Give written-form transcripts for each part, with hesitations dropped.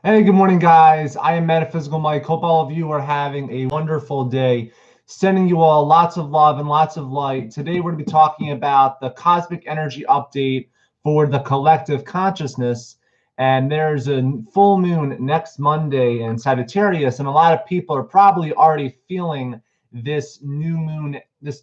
Hey, good morning, guys. I am Metaphysical Mike. Hope all of you are having a wonderful day. Sending you all lots of love and lots of light. Today, we're going to be talking about the cosmic energy update for the collective consciousness. And there's a full moon next Monday in Sagittarius, and a lot of people are probably already feeling this new moon, this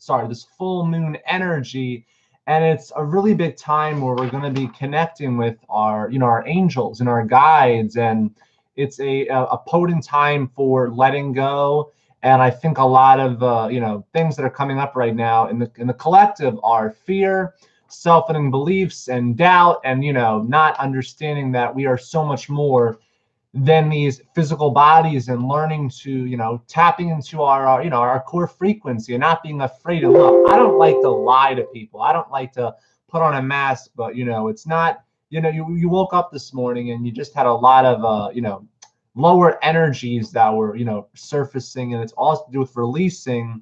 full moon energy. And it's a really big time where we're going to be connecting with our angels and our guides, and it's a potent time for letting go. And I think a lot of things that are coming up right now in the collective are fear, self-limiting beliefs, and doubt, and not understanding that we are so much more than these physical bodies, and learning to tapping into our core frequency and not being afraid. And look, I don't like to lie to people. I don't like to put on a mask, but it's not, you woke up this morning and you just had a lot of lower energies that were surfacing, and it's all to do with releasing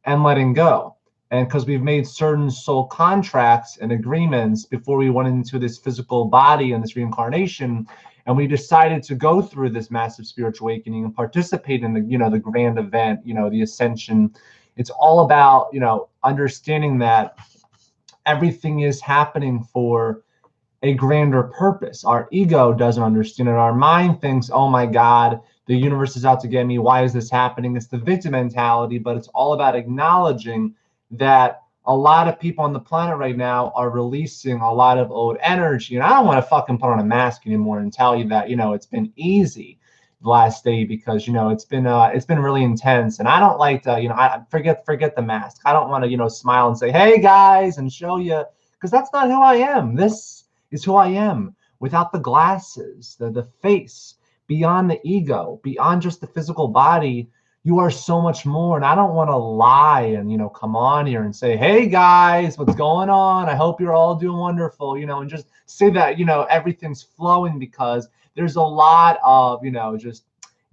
and letting go. And because we've made certain soul contracts and agreements before we went into this physical body and this reincarnation, and we decided to go through this massive spiritual awakening and participate in the grand event, the ascension. It's all about understanding that everything is happening for a grander purpose. Our ego doesn't understand it. Our mind thinks, oh my God, the universe is out to get me. Why is this happening? It's the victim mentality, but it's all about acknowledging that a lot of people on the planet right now are releasing a lot of old energy. And I don't want to fucking put on a mask anymore and tell you that, it's been easy the last day, because it's been really intense. And I don't like to, I forget the mask. I don't want to, smile and say, hey guys, and show you, because that's not who I am. This is who I am without the glasses, the face, beyond the ego, beyond just the physical body. You are so much more. And I don't want to lie and, come on here and say, hey guys, what's going on? I hope you're all doing wonderful, and just say that, everything's flowing, because there's a lot of, just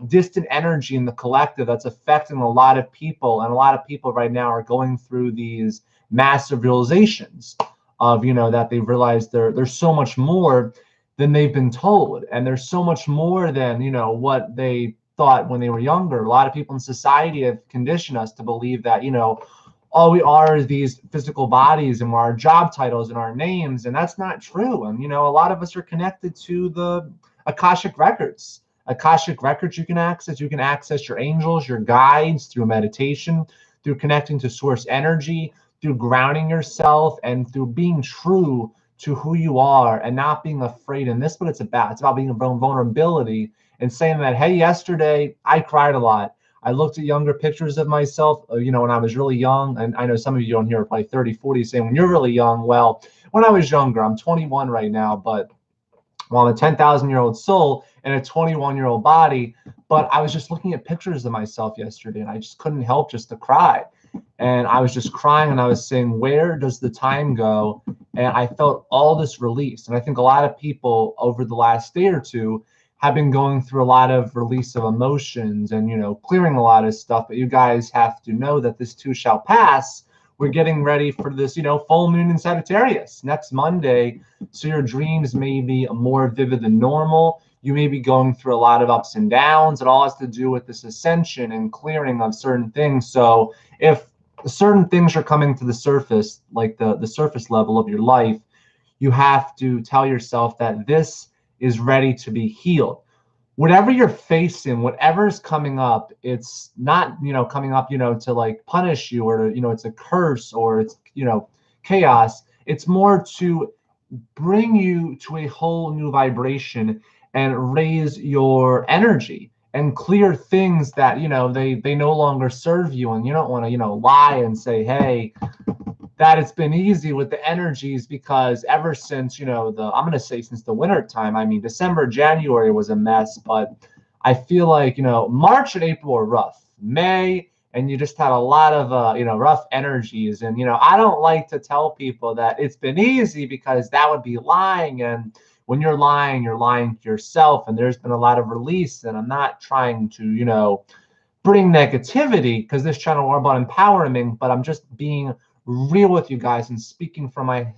distant energy in the collective that's affecting a lot of people. And a lot of people right now are going through these massive realizations of that they've realized there's so much more than they've been told, and there's so much more than what they thought when they were younger. A lot of people in society have conditioned us to believe that all we are is these physical bodies and our job titles and our names, and that's not true. And a lot of us are connected to the Akashic records. Akashic records you can access. You can access your angels, your guides, through meditation, through connecting to source energy, through grounding yourself, and through being true to who you are and not being afraid. And this is what it's about. It's about being a vulnerability and saying that, hey, yesterday I cried a lot. I looked at younger pictures of myself, when I was really young. And I know some of you on here are probably 30, 40 saying, when you're really young. Well, when I was younger, I'm 21 right now, but well, I'm a 10,000-year-old soul in a 21-year-old body. But I was just looking at pictures of myself yesterday, and I just couldn't help just to cry. And I was just crying, and I was saying, where does the time go? And I felt all this release. And I think a lot of people over the last day or two have been going through a lot of release of emotions and, clearing a lot of stuff. But you guys have to know that this too shall pass. We're getting ready for this, full moon in Sagittarius next Monday. So your dreams may be more vivid than normal. You may be going through a lot of ups and downs. It all has to do with this ascension and clearing of certain things. So if certain things are coming to the surface, like the surface level of your life, you have to tell yourself that this is ready to be healed. Whatever you're facing, whatever's coming up, it's not, coming up, to like punish you, or, it's a curse, or it's, chaos. It's more to bring you to a whole new vibration and raise your energy and clear things that, they no longer serve you. And you don't want to, lie and say, hey, that it's been easy with the energies, because ever since I'm going to say since the winter time. I mean, December, January was a mess, but I feel like March and April were rough. May, and you just had a lot of rough energies. And I don't like to tell people that it's been easy, because that would be lying. And when you're lying to yourself. And there's been a lot of release, and I'm not trying to bring negativity, because this channel is about empowerment, but I'm just being real with you guys and speaking from my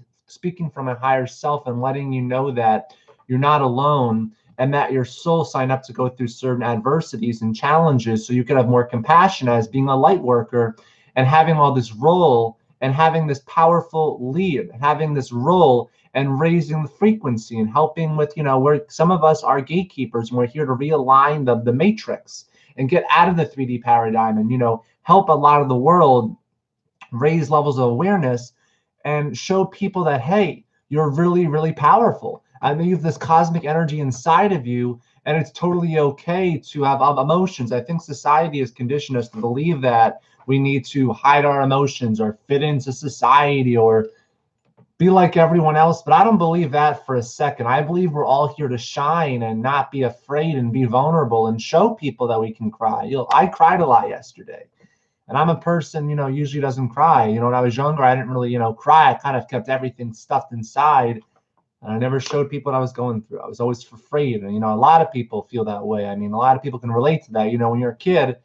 higher self, and letting you know that you're not alone. and that your soul signed up to go through certain adversities and challenges so you could have more compassion as being a light worker and having all this role and having this powerful lead, having this role and raising the frequency and helping with, where some of us are gatekeepers and we're here to realign the matrix and get out of the 3D paradigm and, help a lot of the world raise levels of awareness and show people that, hey, you're really, really powerful. I mean, you have this cosmic energy inside of you, and it's totally okay to have emotions. I think society has conditioned us to believe that we need to hide our emotions or fit into society or be like everyone else. But I don't believe that for a second. I believe we're all here to shine and not be afraid and be vulnerable and show people that we can cry. I cried a lot yesterday. And I'm a person, usually doesn't cry. When I was younger, I didn't really, cry. I kind of kept everything stuffed inside. And I never showed people what I was going through. I was always afraid. And, a lot of people feel that way. I mean, a lot of people can relate to that. When you're a kid,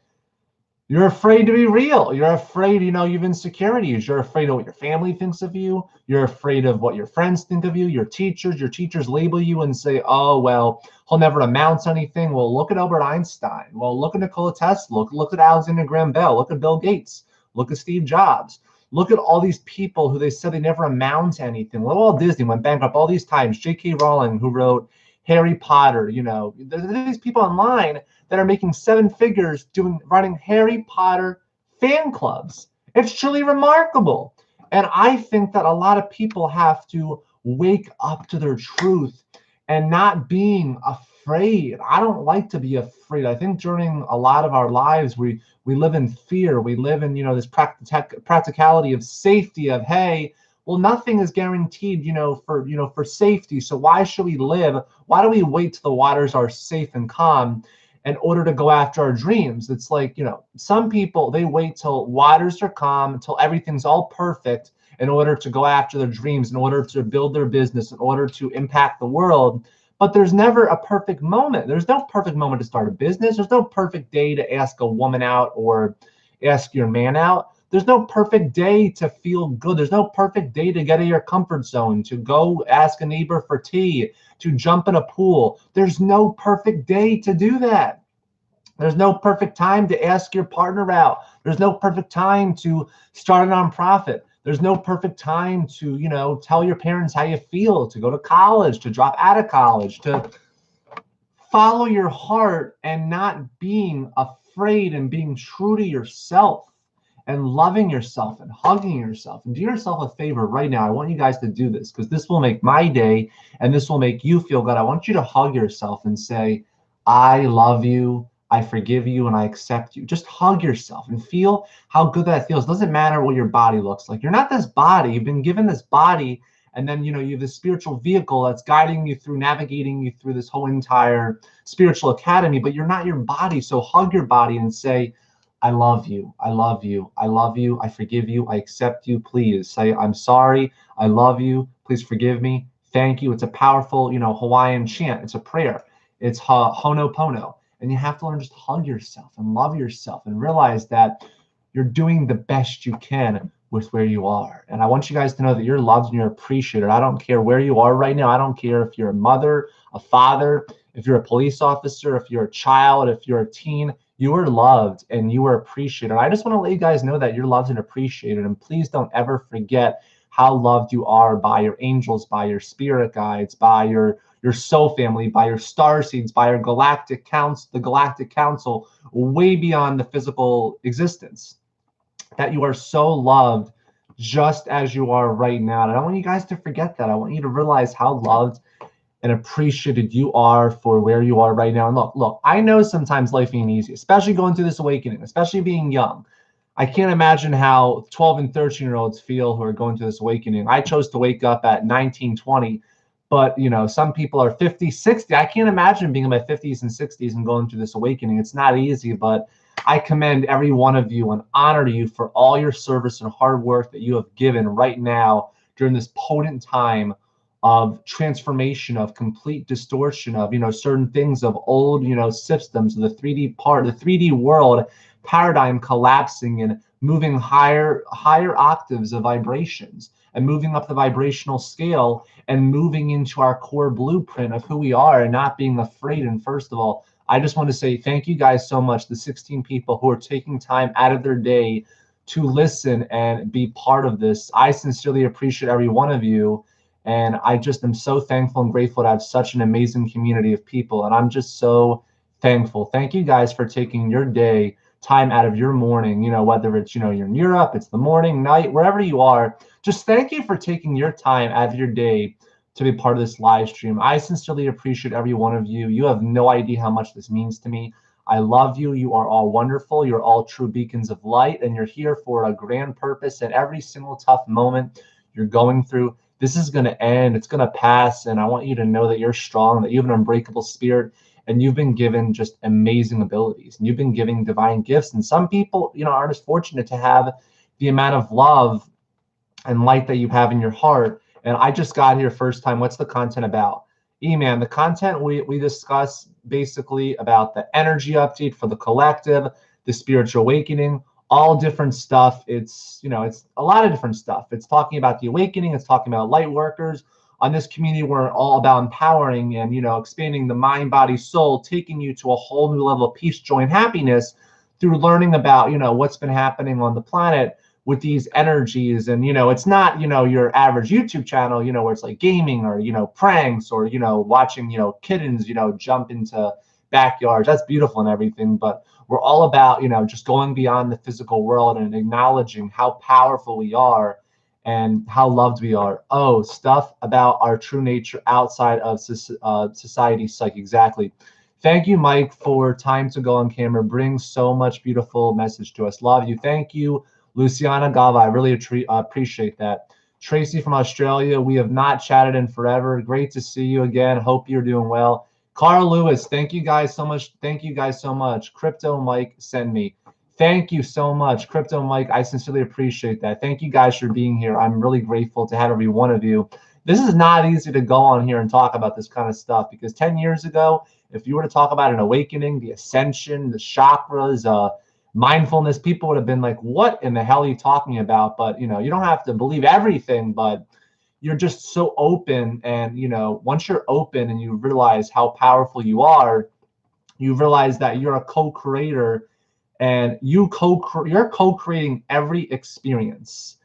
you're afraid to be real. You're afraid, you have insecurities. You're afraid of what your family thinks of you. You're afraid of what your friends think of you. Your teachers label you and say, oh, well, he'll never amount to anything. Well, look at Albert Einstein. Well, look at Nikola Tesla. Look at Alexander Graham Bell. Look at Bill Gates. Look at Steve Jobs. Look at all these people who they said they never amount to anything. Well, Walt Disney went bankrupt all these times. J.K. Rowling, who wrote Harry Potter, there's these people online that are making 7 figures running Harry Potter fan clubs. It's truly remarkable. And I think that a lot of people have to wake up to their truth and not being afraid. I don't like to be afraid. I think during a lot of our lives, we live in fear. We live in, this practicality of safety of, hey, well, nothing is guaranteed, for safety. So why should we live? Why do we wait till the waters are safe and calm in order to go after our dreams? It's like, some people, they wait till waters are calm, until everything's all perfect in order to go after their dreams, in order to build their business, in order to impact the world. But there's never a perfect moment. There's no perfect moment to start a business. There's no perfect day to ask a woman out or ask your man out. There's no perfect day to feel good. There's no perfect day to get out of your comfort zone, to go ask a neighbor for tea, to jump in a pool. There's no perfect day to do that. There's no perfect time to ask your partner out. There's no perfect time to start a nonprofit. There's no perfect time to, tell your parents how you feel, to go to college, to drop out of college, to follow your heart and not being afraid and being true to yourself and loving yourself and hugging yourself. And do yourself a favor right now. I want you guys to do this because this will make my day and this will make you feel good. I want you to hug yourself and say, I love you, I forgive you, and I accept you. Just hug yourself and feel how good that feels. It doesn't matter what your body looks like. You're not this body. You've been given this body, and then you have this spiritual vehicle that's guiding you through, navigating you through this whole entire spiritual academy, but you're not your body. So hug your body and say, I love you. I love you. I love you. I forgive you. I accept you. Please say, I'm sorry. I love you. Please forgive me. Thank you. It's a powerful, Hawaiian chant. It's a prayer. It's Ho'oponopono. And you have to learn just to hug yourself and love yourself and realize that you're doing the best you can with where you are. And I want you guys to know that you're loved and you're appreciated. I don't care where you are right now. I don't care if you're a mother, a father, if you're a police officer, if you're a child, if you're a teen. You are loved and you are appreciated. I just want to let you guys know that you're loved and appreciated. And please don't ever forget how loved you are by your angels, by your spirit guides, by your soul family, by your star seeds, by your galactic counts, the galactic council, way beyond the physical existence. That you are so loved just as you are right now. And I don't want you guys to forget that. I want you to realize how loved and appreciated you are for where you are right now. And look, I know sometimes life ain't easy, especially going through this awakening, especially being young. I can't imagine how 12 and 13-year-olds feel who are going through this awakening. I chose to wake up at 19, 20, but some people are 50, 60. I can't imagine being in my 50s and 60s and going through this awakening. It's not easy, but I commend every one of you and honor you for all your service and hard work that you have given right now during this potent time of transformation, of complete distortion of, certain things, of old, systems, the 3D world paradigm collapsing and moving higher octaves of vibrations. and moving up the vibrational scale and moving into our core blueprint of who we are and not being afraid. And first of all, I just want to say thank you guys so much, the 16 people who are taking time out of their day to listen and be part of this. I sincerely appreciate every one of you. And I just am so thankful and grateful to have such an amazing community of people. And I'm just so thankful. Thank you guys for taking your day, time out of your morning, whether it's, you're in Europe, it's the morning, night, wherever you are. Just thank you for taking your time out of your day to be part of this live stream. I sincerely appreciate every one of you. You have no idea how much this means to me. I love you. You are all wonderful. You're all true beacons of light, and you're here for a grand purpose. And every single tough moment you're going through, this is going to end. It's going to pass. And I want you to know that you're strong, that you have an unbreakable spirit, and you've been given just amazing abilities, and you've been giving divine gifts. And some people, aren't as fortunate to have the amount of love and light that you have in your heart. And I just got here first time. What's the content about? E-Man, the content we discuss basically about the energy update for the collective, the spiritual awakening, all different stuff. It's, it's a lot of different stuff. It's talking about the awakening. It's talking about light workers. On this community, we're all about empowering and, expanding the mind, body, soul, taking you to a whole new level of peace, joy, and happiness through learning about, what's been happening on the planet with these energies. And, it's not, your average YouTube channel, where it's like gaming or, pranks or, watching, kittens, jump into backyards. That's beautiful and everything. But we're all about, just going beyond the physical world and acknowledging how powerful we are and how loved we are. Oh, stuff about our true nature outside of society's psyche. Exactly. Thank you, Mike, for time to go on camera. Brings so much beautiful message to us. Love you. Thank you, Luciana Gava. I really appreciate that. Tracy from Australia, we have not chatted in forever. Great to see you again. Hope you're doing well. Carl Lewis, thank you guys so much. Thank you guys so much. Crypto Mike, send me. Thank you so much, Crypto Mike. I sincerely appreciate that. Thank you guys for being here. I'm really grateful to have every one of you. This is not easy to go on here and talk about this kind of stuff, because 10 years ago, if you were to talk about an awakening, the ascension, the chakras, mindfulness, people would have been like, what in the hell are you talking about? But, you don't have to believe everything, but you're just so open. And, once you're open and you realize how powerful you are, you realize that you're a co-creator, and you're co-creating every experience.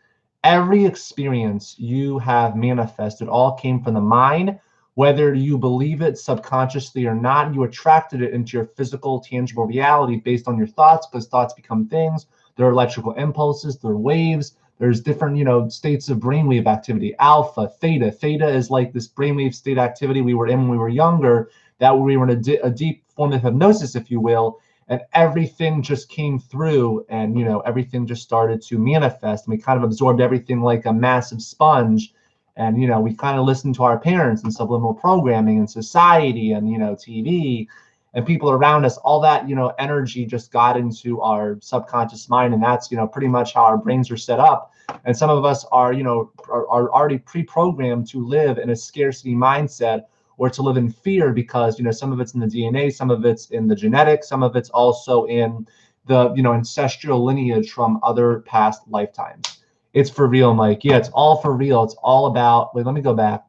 Every experience you have manifested all came from the mind. Whether you believe it subconsciously or not, you attracted it into your physical, tangible reality based on your thoughts, because thoughts become things. There are electrical impulses, there are waves, there's different, states of brainwave activity, alpha, theta. Theta is like this brainwave state activity we were in when we were younger, that we were in a deep form of hypnosis, if you will, and everything just came through, and, everything just started to manifest, and we kind of absorbed everything like a massive sponge. And, we kind of listened to our parents and subliminal programming and society and, TV and people around us. All that, energy just got into our subconscious mind. And that's, pretty much how our brains are set up. And some of us are, are already pre-programmed to live in a scarcity mindset, or to live in fear, because, some of it's in the DNA, some of it's in the genetics, some of it's also in the, ancestral lineage from other past lifetimes. It's for real, Mike. Yeah, it's all for real. It's all about, wait, let me go back.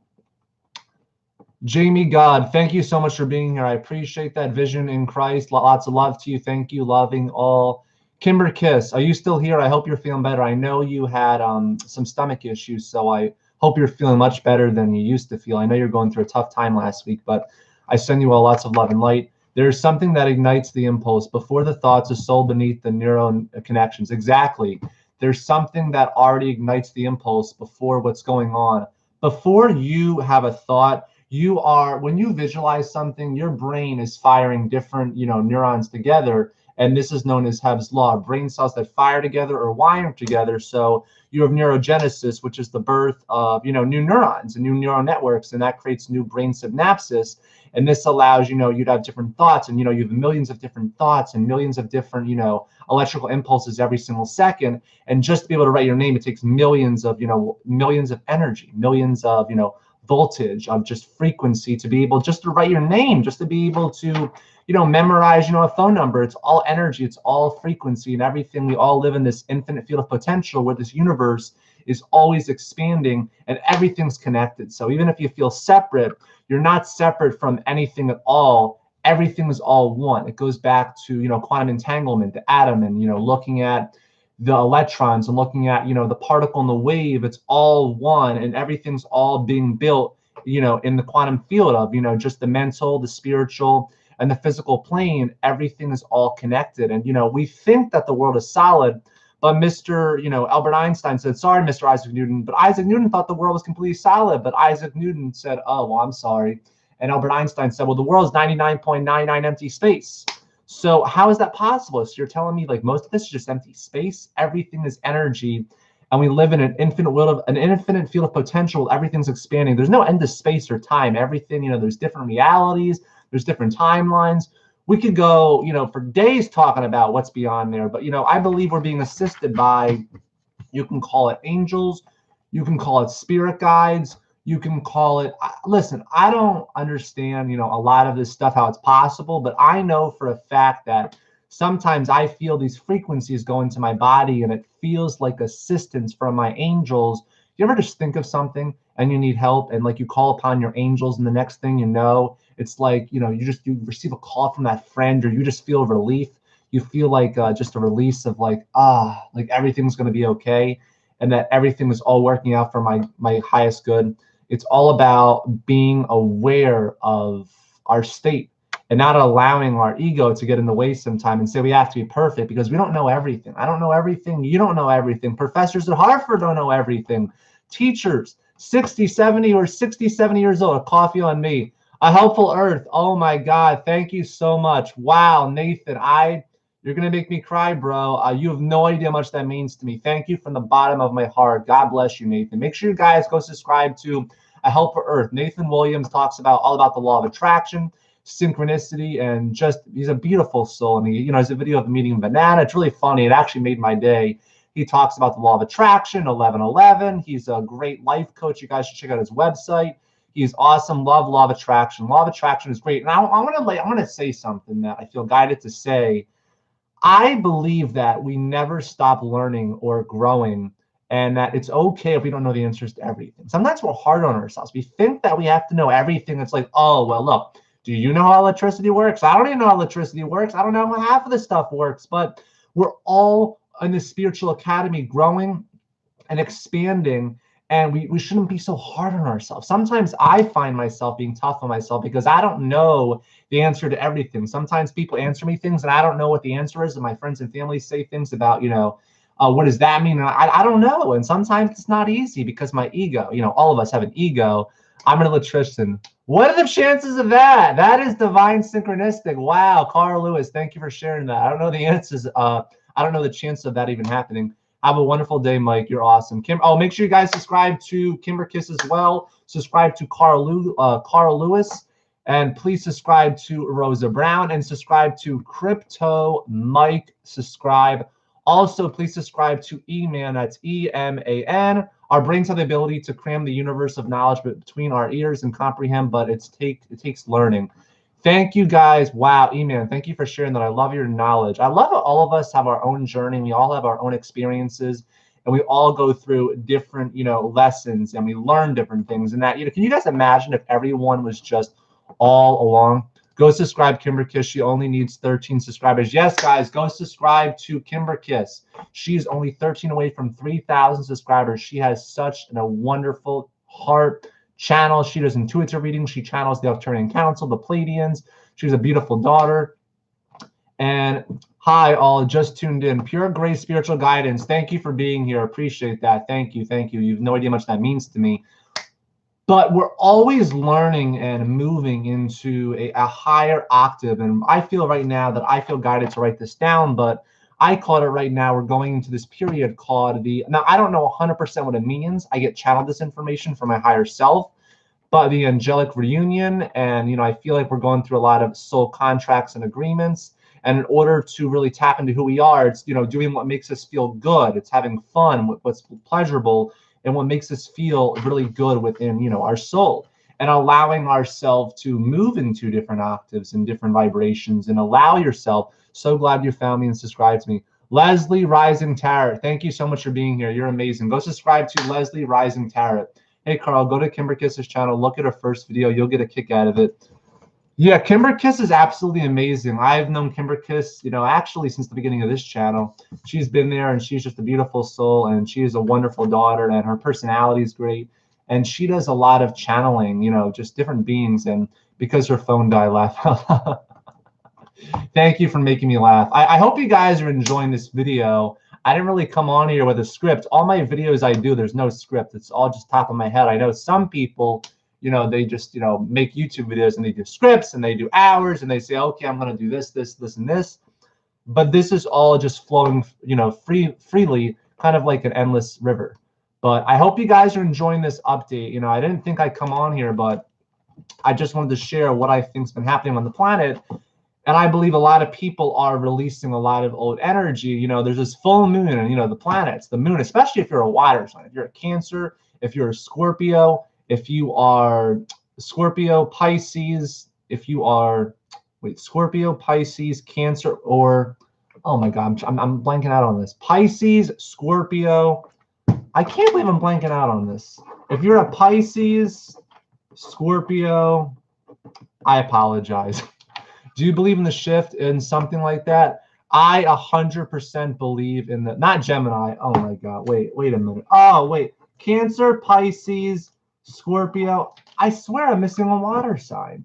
Jamie God, thank you so much for being here. I appreciate that. Vision in Christ. Lots of love to you. Thank you. Loving all. Kimber Kiss, are you still here? I hope you're feeling better. I know you had some stomach issues, so I hope you're feeling much better than you used to feel. I know you're going through a tough time last week, but I send you all lots of love and light. There's something that ignites the impulse before the thoughts, a soul beneath the neuron connections. Exactly. There's something that already ignites the impulse before what's going on. Before you have a thought, when you visualize something, your brain is firing different, neurons together. And this is known as Hebb's law. Brain cells that fire together or wire together. So you have neurogenesis, which is the birth of, new neurons and new neural networks, and that creates new brain synapses. And this allows, you to have different thoughts, and, you have millions of different thoughts and millions of different, electrical impulses every single second. And just to be able to write your name, it takes millions of energy, millions of, voltage of just frequency to be able just to write your name, just to be able to, memorize, a phone number. It's all energy, it's all frequency and everything. We all live in this infinite field of potential where this universe is always expanding and everything's connected. So even if you feel separate, you're not separate from anything at all. Everything is all one. It goes back to, quantum entanglement, the atom, and, looking at the electrons and looking at, the particle and the wave. It's all one, and everything's all being built, in the quantum field of, just the mental, the spiritual, and the physical plane. Everything is all connected. And, we think that the world is solid, but Mr. Albert Einstein said, sorry, Mr. Isaac Newton, but Isaac Newton thought the world was completely solid. But Isaac Newton said, oh, well, I'm sorry. And Albert Einstein said, well, the world is 99.99 empty space. So how is that possible? So you're telling me like most of this is just empty space? Everything is energy. And we live in an infinite field of potential. Everything's expanding. There's no end to space or time. Everything, there's different realities. There's different timelines. We could go, for days talking about what's beyond there. But, I believe we're being assisted by, you can call it angels, you can call it spirit guides, you can call it, listen, I don't understand, a lot of this stuff, how it's possible, but I know for a fact that sometimes I feel these frequencies go into my body and it feels like assistance from my angels. You ever just think of something and you need help and like you call upon your angels and the next thing you know, it's like, you receive a call from that friend or you just feel relief. You feel like just a release of like everything's going to be okay and that everything is all working out for my highest good. It's all about being aware of our state and not allowing our ego to get in the way sometime and say we have to be perfect because we don't know everything. I don't know everything. You don't know everything. Professors at Harvard don't know everything. Teachers, 60, 70 years old, a coffee on me. A Helpful Earth. Oh my God. Thank you so much. Wow, Nathan, you're going to make me cry, bro. You have no idea how much that means to me. Thank you from the bottom of my heart. God bless you, Nathan. Make sure you guys go subscribe to A Helpful Earth. Nathan Williams talks all about the law of attraction, synchronicity, and he's a beautiful soul. And he, has a video of him eating a banana. It's really funny. It actually made my day. He talks about the law of attraction, 1111. He's a great life coach. You guys should check out his website. He's awesome. Love law of attraction. Law of attraction is great. And I want to say something that I feel guided to say. I believe that we never stop learning or growing and that it's okay if we don't know the answers to everything. Sometimes we're hard on ourselves. We think that we have to know everything. It's like, oh, well, look, do you know how electricity works? I don't even know how electricity works. I don't know how half of this stuff works, but we're all in the spiritual academy growing and expanding. And we shouldn't be so hard on ourselves. Sometimes I find myself being tough on myself because I don't know the answer to everything. Sometimes people answer me things and I don't know what the answer is. And my friends and family say things about, what does that mean? And I don't know. And sometimes it's not easy because my ego, all of us have an ego. I'm an electrician. What are the chances of that? That is divine synchronistic. Wow. Carl Lewis, thank you for sharing that. I don't know the answers. I don't know the chance of that even happening. Have a wonderful day, Mike. You're awesome. Make sure you guys subscribe to Kimber Kiss as well. Subscribe to Carl Lewis. And please subscribe to Rosa Brown and subscribe to Crypto Mike. Subscribe. Also, please subscribe to E-Man. That's E-M-A-N. Our brains have the ability to cram the universe of knowledge between our ears and comprehend, but it takes learning. Thank you guys. Wow, E-Man, thank you for sharing that. I love your knowledge. I love how all of us have our own journey. We all have our own experiences, and we all go through different, lessons, and we learn different things. And that, can you guys imagine if everyone was just all along? Go subscribe, Kimber Kiss. She only needs 13 subscribers. Yes, guys, go subscribe to Kimber Kiss. She's only 13 away from 3,000 subscribers. She has such a wonderful heart channel. She does intuitive readings. She channels the Arcturian Council, the Pleiadians. She's a beautiful daughter. And hi, all just tuned in. Pure Grace Spiritual Guidance. Thank you for being here. Appreciate that. Thank you. Thank you. You have no idea how much that means to me. But we're always learning and moving into a higher octave. And I feel right now that I feel guided to write this down, but I call it right now, we're going into this period called now I don't know 100% what it means. I get channeled this information from my higher self, but the angelic reunion. And, I feel like we're going through a lot of soul contracts and agreements. And in order to really tap into who we are, it's, doing what makes us feel good. It's having fun, what's pleasurable, and what makes us feel really good within, our soul, and allowing ourselves to move into different octaves and different vibrations and allow yourself. So glad you found me and subscribed to me. Leslie Rising Tarot, thank you so much for being here. You're amazing. Go subscribe to Leslie Rising Tarot. Hey, Carl, go to Kimber Kiss's channel. Look at her first video. You'll get a kick out of it. Yeah, Kimber Kiss is absolutely amazing. I've known Kimber Kiss, actually since the beginning of this channel. She's been there, and she's just a beautiful soul, and she is a wonderful daughter, and her personality is great. And she does a lot of channeling, just different beings. And because her phone died, laugh out loud. Thank you for making me laugh. I hope you guys are enjoying this video. I didn't really come on here with a script. All my videos I do, there's no script. It's all just top of my head. I know some people, they just, make YouTube videos and they do scripts and they do hours and they say, okay, I'm going to do this, this, this, and this. But this is all just flowing, freely, kind of like an endless river. But I hope you guys are enjoying this update. I didn't think I'd come on here, but I just wanted to share what I think's been happening on the planet. And I believe a lot of people are releasing a lot of old energy. There's this full moon and, the planets, the moon, especially if you're a water sign, if you're a Cancer, if you're a Scorpio, if you are Scorpio, Pisces, if you are, Scorpio, Pisces, Cancer, or, oh my God, I'm blanking out on this. Pisces, Scorpio. I can't believe I'm blanking out on this. If you're a Pisces, Scorpio, I apologize. Do you believe in the shift in something like that? I 100% believe in the, not Gemini. Oh my God, wait a minute. Oh, wait, Cancer, Pisces, Scorpio. I swear I'm missing a water sign.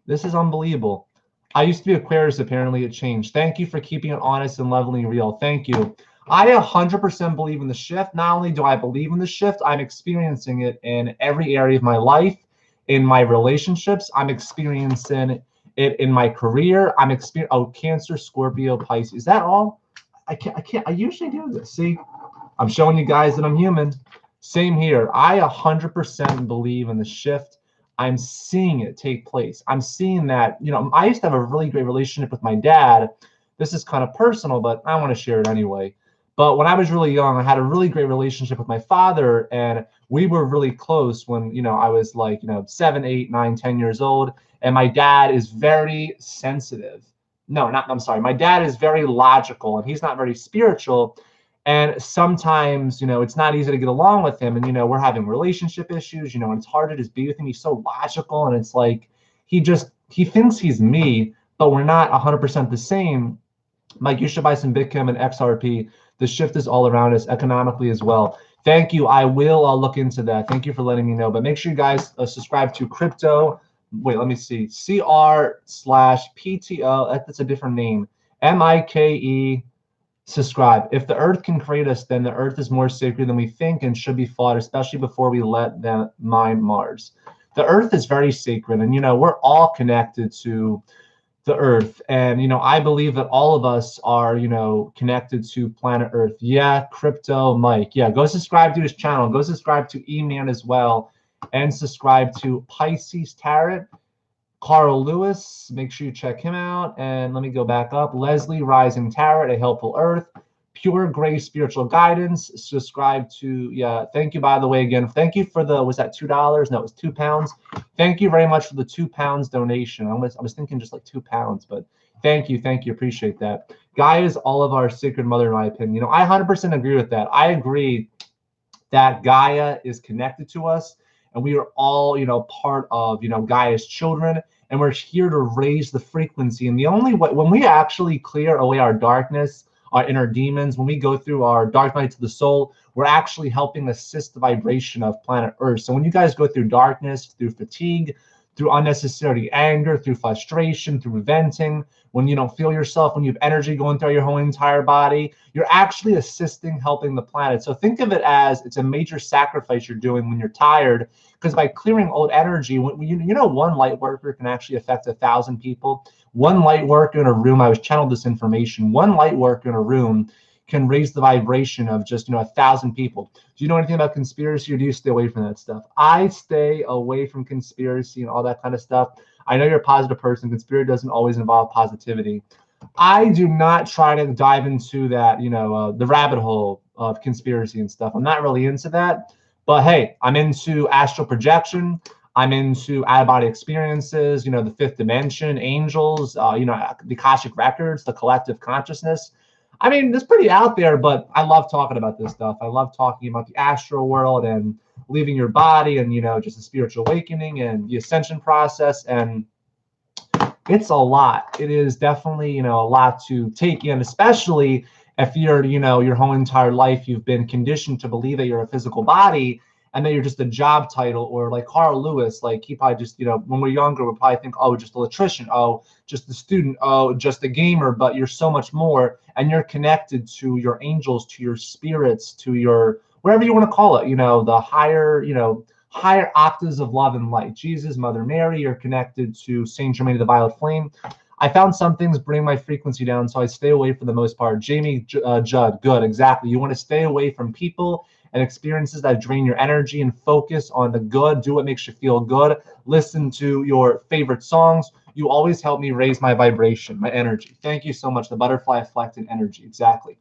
This is unbelievable. I used to be Aquarius, apparently it changed. Thank you for keeping it honest and leveling real. Thank you. I 100% believe in the shift. Not only do I believe in the shift, I'm experiencing it in every area of my life, in my relationships. I'm experiencing it in my career. I'm experiencing, oh, Cancer, Scorpio, Pisces. Is that all? I usually do this. See, I'm showing you guys that I'm human. Same here. I 100% believe in the shift. I'm seeing it take place. I'm seeing that, I used to have a really great relationship with my dad. This is kind of personal, but I want to share it anyway. But when I was really young, I had a really great relationship with my father, and we were really close when, I was like, 7, 8, 9, 10 years old. And my dad is very sensitive. I'm sorry. My dad is very logical, and he's not very spiritual. And sometimes, it's not easy to get along with him. And, we're having relationship issues, and it's hard to just be with him. He's so logical. And it's like, he thinks he's me, but we're not 100% the same. Mike, you should buy some Bitcoin and XRP. The shift is all around us economically as well. Thank you. I will look into that. Thank you for letting me know. But make sure you guys subscribe to Crypto. Wait, let me see. CR/PTO. That's a different name. MIKE. Subscribe. If the earth can create us, then the earth is more sacred than we think and should be fought, especially before we let them mine Mars. The earth is very sacred, and we're all connected to the earth. And I believe that all of us are connected to planet Earth. Yeah, Crypto Mike. Yeah, go subscribe to his channel. Go subscribe to E-Man as well, and subscribe to Pisces Tarot. Carl Lewis, make sure you check him out. And let me go back up. Leslie Rising Tarot, A Helpful Earth. Pure Gray Spiritual Guidance. Subscribe to, yeah, thank you, by the way, again. Thank you for the, was that $2? No, it was £2. Thank you very much for the £2 donation. I was thinking just like £2, but thank you, appreciate that. Gaia is all of our sacred mother, in my opinion. I 100% agree with that. I agree that Gaia is connected to us, and we are all, part of, Gaia's children, and we're here to raise the frequency. And the only way, when we actually clear away our darkness, our inner demons, when we go through our dark nights of the soul, we're actually helping assist the vibration of planet Earth. So when you guys go through darkness, through fatigue, through unnecessary anger, through frustration, through venting, when you don't feel yourself, when you have energy going through your whole entire body, you're actually assisting, helping the planet. So think of it as it's a major sacrifice you're doing when you're tired, because by clearing old energy, one light worker can actually affect 1,000 people. One light worker in a room, I was channeled this information, one light worker in a room can raise the vibration of just 1,000 people. Do you know anything about conspiracy, or do you stay away from that stuff? I stay away from conspiracy and all that kind of stuff. I know you're a positive person. Conspiracy doesn't always involve positivity. I do not try to dive into that, the rabbit hole of conspiracy and stuff. I'm not really into that. But hey, I'm into astral projection. I'm into out-of-body experiences, the fifth dimension, angels, the Akashic records, the collective consciousness. I mean, it's pretty out there, but I love talking about this stuff. I love talking about the astral world and leaving your body and, just the spiritual awakening and the ascension process. And it's a lot. It is definitely, a lot to take in, especially if you're, your whole entire life, you've been conditioned to believe that you're a physical body and that you're just a job title, or like Carl Lewis, like he probably just, when we're younger, we'll probably think, oh, just electrician, oh, just the student, oh, just a gamer, but you're so much more, and you're connected to your angels, to your spirits, to your, whatever you want to call it, the higher octaves of love and light. Jesus, Mother Mary, you're connected to Saint Germain of the Violet Flame. I found some things bring my frequency down, so I stay away for the most part. Jamie Judd, good, exactly. You want to stay away from people and experiences that drain your energy and focus on the good. Do what makes you feel good. Listen to your favorite songs. You always help me raise my vibration, my energy. Thank you so much. The butterfly effect and energy, exactly.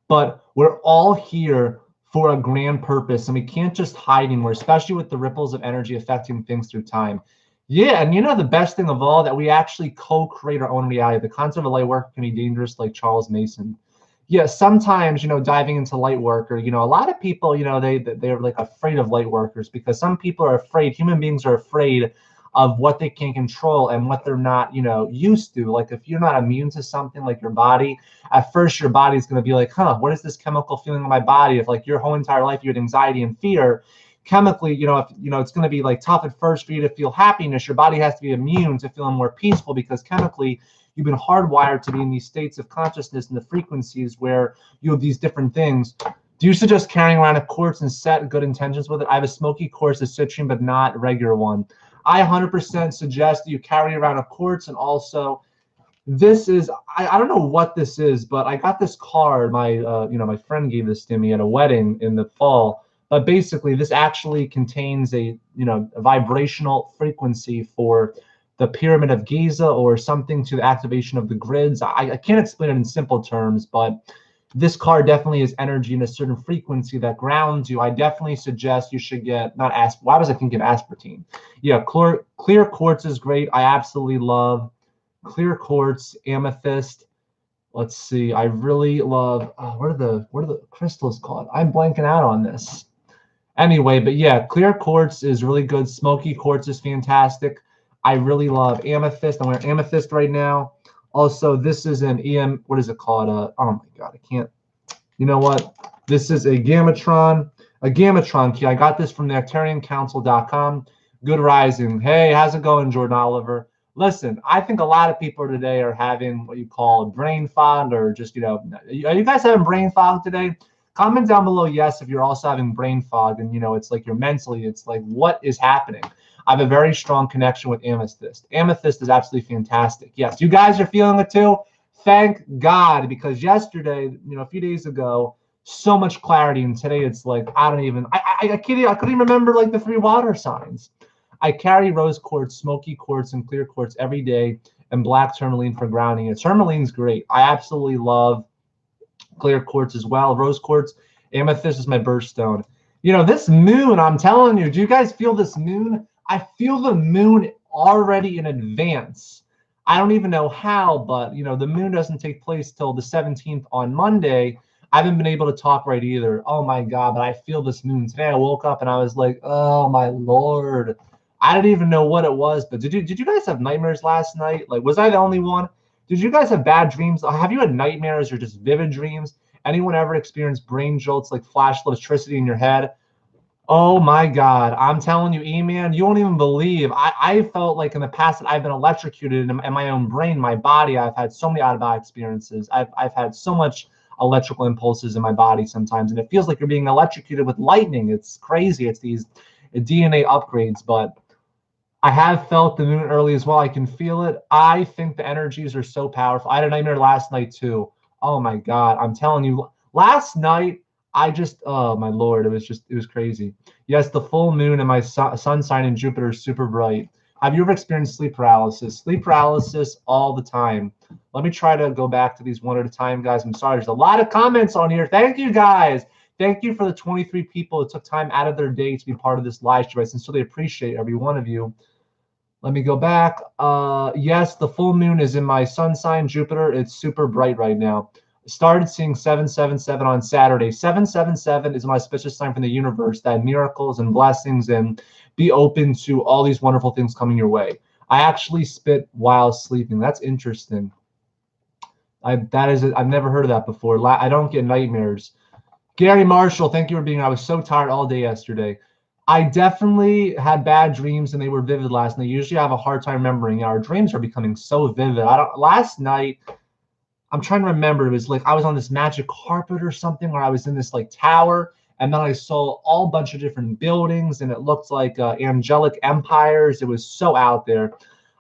But we're all here for a grand purpose, and we can't just hide anymore, especially with the ripples of energy affecting things through time. Yeah, and the best thing of all, that we actually co-create our own reality. The concept of light work can be dangerous, like Charles Mason. Yeah, sometimes, diving into light work, or, a lot of people, they're like afraid of light workers, because some people are afraid, human beings are afraid of what they can control and what they're not, used to. Like if you're not immune to something like your body, at first your body's going to be like, what is this chemical feeling in my body? If like your whole entire life you had anxiety and fear, chemically, if it's going to be like tough at first for you to feel happiness, your body has to be immune to feeling more peaceful, because chemically you've been hardwired to be in these states of consciousness and the frequencies where you have these different things. Do you suggest carrying around a quartz and set good intentions with it? I have a smoky quartz, a citrine, but not a regular one. I 100% suggest that you carry around a quartz. And also, this is, I don't know what this is, but I got this card. My friend gave this to me at a wedding in the fall. But basically, this actually contains a vibrational frequency for the Pyramid of Giza, or something to the activation of the grids. I can't explain it in simple terms, but this card definitely is energy in a certain frequency that grounds you. I definitely suggest you should get, not asp. Why was I thinking aspartame? Yeah, clear quartz is great. I absolutely love clear quartz, amethyst. Let's see. I really love. What are the crystals called? I'm blanking out on this. Anyway, but yeah, clear quartz is really good. Smoky quartz is fantastic. I really love amethyst. I'm wearing amethyst right now. Also, this is an what is it called? Oh my God, I can't. You know what? This is a Gamatron key. I got this from nectariancouncil.com. Good rising. Hey, how's it going, Jordan Oliver? Listen, I think a lot of people today are having what you call brain fog, or just, are you guys having brain fog today? Comment down below yes if you're also having brain fog, and, it's like you're mentally, it's like, what is happening? I have a very strong connection with amethyst. Amethyst is absolutely fantastic. Yes, you guys are feeling it too? Thank God, because yesterday, a few days ago, so much clarity, and today it's like, I don't even, I couldn't even remember like the 3 water signs. I carry rose quartz, smoky quartz, and clear quartz every day, and black tourmaline for grounding. And tourmaline's great. I absolutely love clear quartz as well. Rose quartz, amethyst is my birthstone. This moon, I'm telling you, do you guys feel this moon? I feel the moon already in advance. I don't even know how, but the moon doesn't take place till the 17th on Monday. I haven't been able to talk right either. Oh my God, but I feel this moon. Today I woke up and I was like, oh my Lord. I didn't even know what it was, but did you guys have nightmares last night? Like, was I the only one? Did you guys have bad dreams? Have you had nightmares or just vivid dreams? Anyone ever experienced brain jolts, like flash electricity in your head? Oh my God. I'm telling you, E-Man, you won't even believe. I felt like in the past that I've been electrocuted in my own brain, my body. I've had so many out-of-body experiences. I've had so much electrical impulses in my body sometimes, and it feels like you're being electrocuted with lightning. It's crazy. It's these DNA upgrades, but I have felt the moon early as well. I can feel it. I think the energies are so powerful. I had a nightmare last night too. Oh my God. I'm telling you, last night, oh my Lord, it was crazy. Yes, the full moon and my sun sign in Jupiter is super bright. Have you ever experienced sleep paralysis? Sleep paralysis all the time. Let me try to go back to these one at a time, guys. I'm sorry. There's a lot of comments on here. Thank you, guys. Thank you for the 23 people that took time out of their day to be part of this live stream. I sincerely appreciate every one of you. Let me go back. Yes, the full moon is in my sun sign, Jupiter. It's super bright right now. Started seeing 777 on Saturday. 777 is my auspicious sign from the universe that miracles and blessings and be open to all these wonderful things coming your way. I actually spit while sleeping. That's interesting. I've never heard of that before. I don't get nightmares. Gary Marshall, thank you for being here. I was so tired all day yesterday. I definitely had bad dreams and they were vivid last night. Usually I have a hard time remembering. Our dreams are becoming so vivid. Last night, I'm trying to remember. It was like I was on this magic carpet or something, or I was in this like tower, and then I saw all bunch of different buildings, and it looked like angelic empires. It was so out there.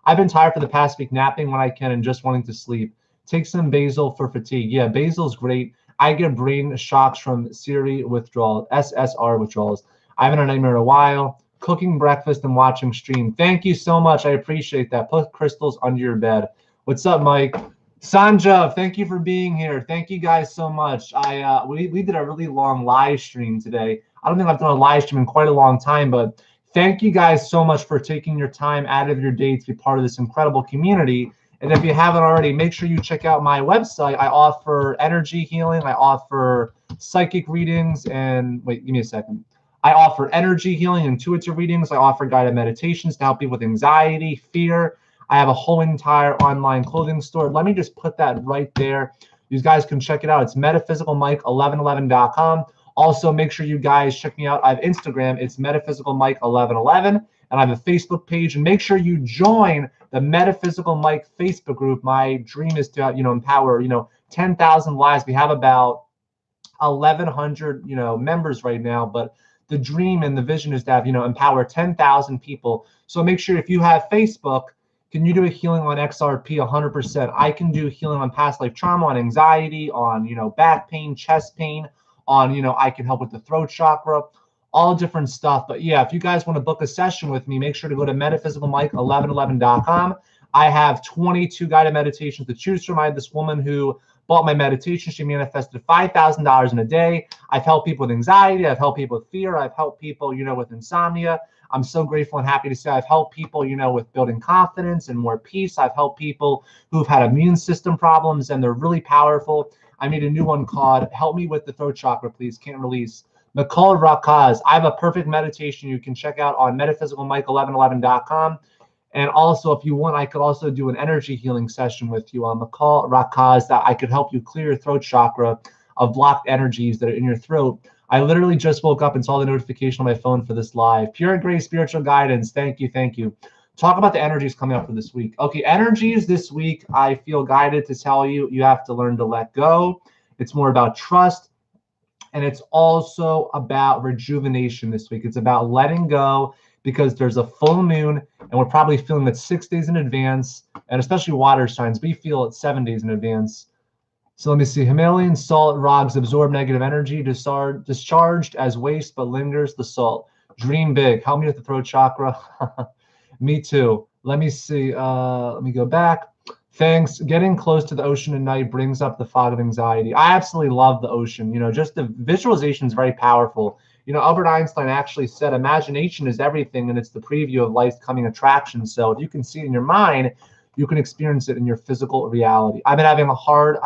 I've been tired for the past week, napping when I can and just wanting to sleep. Take some basil for fatigue. Yeah, basil's great. I get brain shocks from SSRI withdrawals. I haven't had a nightmare in a while. Cooking breakfast and watching stream. Thank you so much. I appreciate that. Put crystals under your bed. What's up, Mike? Sanja, thank you for being here. Thank you guys so much. We did a really long live stream today. I don't think I've done a live stream in quite a long time, but thank you guys so much for taking your time out of your day to be part of this incredible community. And if you haven't already, make sure you check out my website. I offer energy healing. I offer psychic readings. And wait, give me a second. I offer energy healing, intuitive readings. I offer guided meditations to help people with anxiety, fear. I have a whole entire online clothing store. Let me just put that right there. You guys can check it out. It's metaphysicalmike1111.com. Also, make sure you guys check me out. I have Instagram. It's metaphysicalmike1111. And I have a Facebook page. And make sure you join the Metaphysical Mike Facebook group. My dream is to, empower, 10,000 lives. We have about 1,100, members right now. But the dream and the vision is to have, empower 10,000 people. So make sure if you have Facebook, can you do a healing on XRP 100%? I can do healing on past life trauma, on anxiety, on, back pain, chest pain, on, I can help with the throat chakra, all different stuff. But yeah, if you guys want to book a session with me, make sure to go to metaphysicalmike1111.com. I have 22 guided meditations to choose from. I had this woman who bought my meditation. She manifested $5,000 in a day. I've helped people with anxiety. I've helped people with fear. I've helped people, with insomnia. I'm so grateful and happy to say I've helped people, with building confidence and more peace. I've helped people who've had immune system problems, and they're really powerful. I made a new one called Help Me with the Throat Chakra, Please, Can't Release. Mikhail Rakaz. I have a perfect meditation you can check out on metaphysicalmike1111.com. And also, if you want, I could also do an energy healing session with you on Mikhail Rakaz that I could help you clear your throat chakra of blocked energies that are in your throat. I literally just woke up and saw the notification on my phone for this live. Pure Grace Spiritual Guidance. Thank you. Thank you. Talk about the energies coming up for this week. Okay, energies this week, I feel guided to tell you, you have to learn to let go. It's more about trust. And it's also about rejuvenation this week. It's about letting go because there's a full moon and we're probably feeling it 6 days in advance. And especially water signs, we feel it 7 days in advance. So let me see. Himalayan salt rocks absorb negative energy, discharged as waste, but lingers the salt. Dream big. Help me with the throat chakra. Me too. Let me see. Let me go back. Thanks. Getting close to the ocean at night brings up the fog of anxiety. I absolutely love the ocean. Just the visualization is very powerful. Albert Einstein actually said imagination is everything, and it's the preview of life's coming attraction. So if you can see it in your mind, you can experience it in your physical reality. I've been having a hard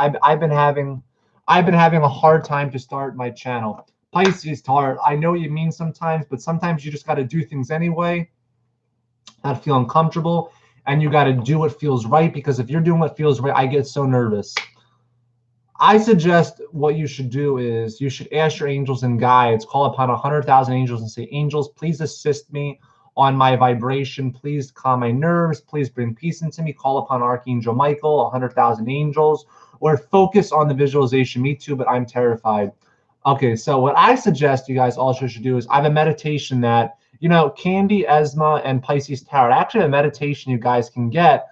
time to start my channel. Pisces heart. I know what you mean sometimes, but sometimes you just got to do things anyway that feel uncomfortable, and you got to do what feels right, because if you're doing what feels right, I get so nervous. I suggest what you should do is you should ask your angels and guides, call upon 100,000 angels and say, angels, please assist me on my vibration. Please calm my nerves. Please bring peace into me. Call upon Archangel Michael, 100,000 angels, or focus on the visualization. Me too, but I'm terrified. Okay, so what I suggest you guys also should do is I have a meditation that, Candy, Esma, and Pisces Tarot. Actually, a meditation you guys can get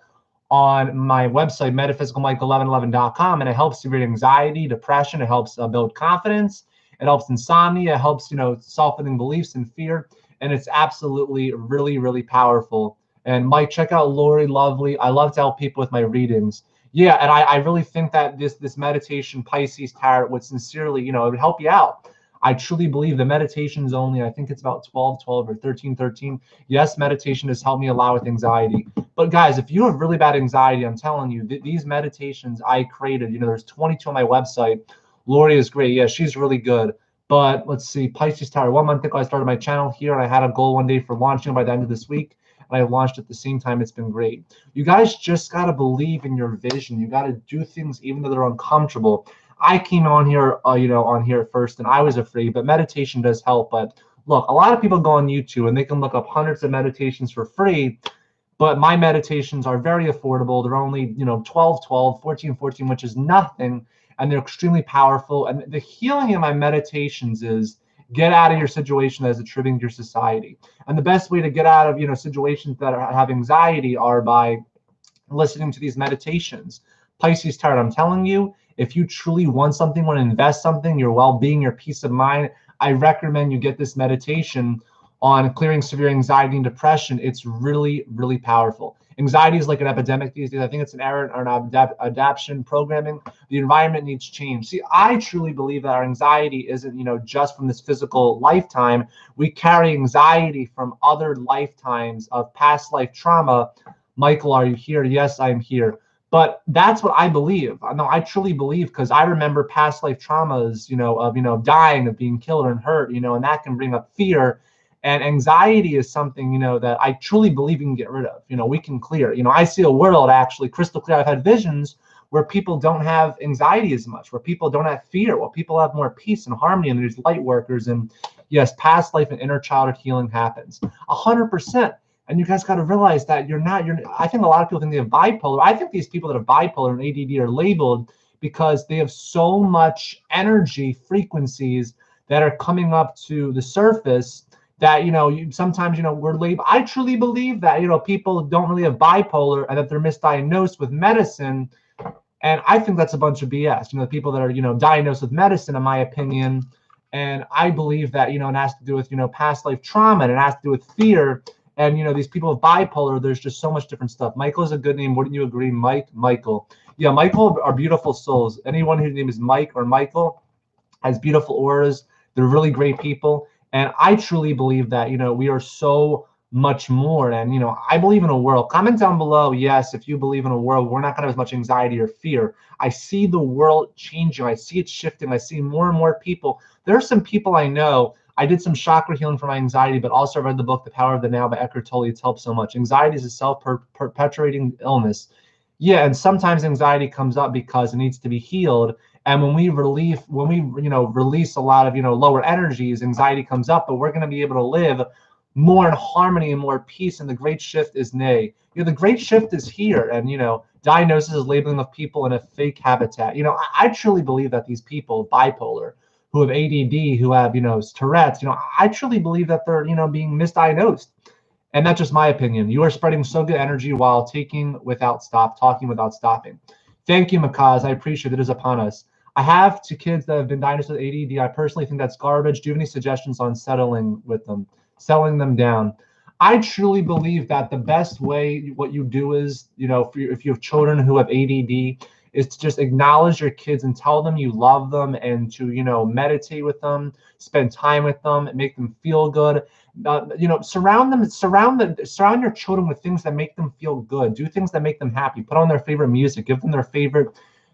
on my website, metaphysicalmike1111.com, and it helps to read anxiety, depression. It helps build confidence. It helps insomnia. It helps, softening beliefs and fear. And it's absolutely really, really powerful. And Mike, check out Lori Lovely. I love to help people with my readings. Yeah, and I really think that this meditation, Pisces Tarot, would sincerely, it would help you out. I truly believe the meditation's only, I think it's about 12, 12 or 13, 13. Yes, meditation has helped me a lot with anxiety. But guys, if you have really bad anxiety, I'm telling you, these meditations I created, there's 22 on my website. Lori is great. Yeah, she's really good. But let's see, Pisces Tower. 1 month ago, I started my channel here, and I had a goal one day for launching by the end of this week. And I launched at the same time. It's been great. You guys just got to believe in your vision. You got to do things even though they're uncomfortable. I came on here, on here first, and I was afraid, but meditation does help. But look, a lot of people go on YouTube and they can look up hundreds of meditations for free, but my meditations are very affordable. They're only, 12, 12, 14, 14, which is nothing, and they're extremely powerful. And the healing in my meditations is get out of your situation that is attributing to your society. And the best way to get out of, situations that have anxiety are by listening to these meditations. Pisces Tarot, I'm telling you, if you truly want something, want to invest something, your well-being, your peace of mind, I recommend you get this meditation on clearing severe anxiety and depression. It's really, really powerful. Anxiety is like an epidemic these days. I think it's an error or an adaptation programming. The environment needs change. See, I truly believe that our anxiety isn't, just from this physical lifetime. We carry anxiety from other lifetimes of past life trauma. Michael, are you here? Yes, I'm here. But that's what I believe. No, I truly believe, because I remember past life traumas, of dying, of being killed and hurt, and that can bring up fear. And anxiety is something, that I truly believe we can get rid of. We can clear. I see a world actually crystal clear. I've had visions where people don't have anxiety as much, where people don't have fear, where people have more peace and harmony, and there's light workers. And yes, past life and inner childhood healing happens 100%. And you guys got to realize that I think a lot of people think they have bipolar. I think these people that have bipolar and ADD are labeled because they have so much energy frequencies that are coming up to the surface that, sometimes, we're labeled. I truly believe that, people don't really have bipolar and that they're misdiagnosed with medicine. And I think that's a bunch of BS. The people that are, diagnosed with medicine, in my opinion. And I believe that, it has to do with, past life trauma, and it has to do with fear. And, these people with bipolar, there's just so much different stuff. Michael is a good name. Wouldn't you agree, Michael? Yeah, Michael are beautiful souls. Anyone whose name is Mike or Michael has beautiful auras. They're really great people. And I truly believe that, we are so much more. And, I believe in a world. Comment down below, yes, if you believe in a world, we're not going to have as much anxiety or fear. I see the world changing. I see it shifting. I see more and more people. There are some people I know. I did some chakra healing for my anxiety, but also read the book, The Power of the Now by Eckhart Tolle. It's helped so much. Anxiety is a self-perpetuating illness. Yeah, and sometimes anxiety comes up because it needs to be healed. And when we release a lot of, lower energies, anxiety comes up, but we're going to be able to live more in harmony and more peace. And the great shift is nay. The great shift is here. And, diagnosis is labeling of people in a fake habitat. I truly believe that these people, bipolar, who have ADD, who have, Tourette's, I truly believe that they're, being misdiagnosed. And that's just my opinion. You are spreading so good energy while talking without stopping. Thank you, Makaz. I appreciate it is upon us. I have 2 kids that have been diagnosed with ADD. I personally think that's garbage. Do you have any suggestions on settling them down? I truly believe that the best way, what you do is, if you have children who have ADD, is to just acknowledge your kids and tell them you love them, and to, meditate with them, spend time with them, and make them feel good. Surround your children with things that make them feel good. Do things that make them happy. Put on their favorite music. Give them their favorite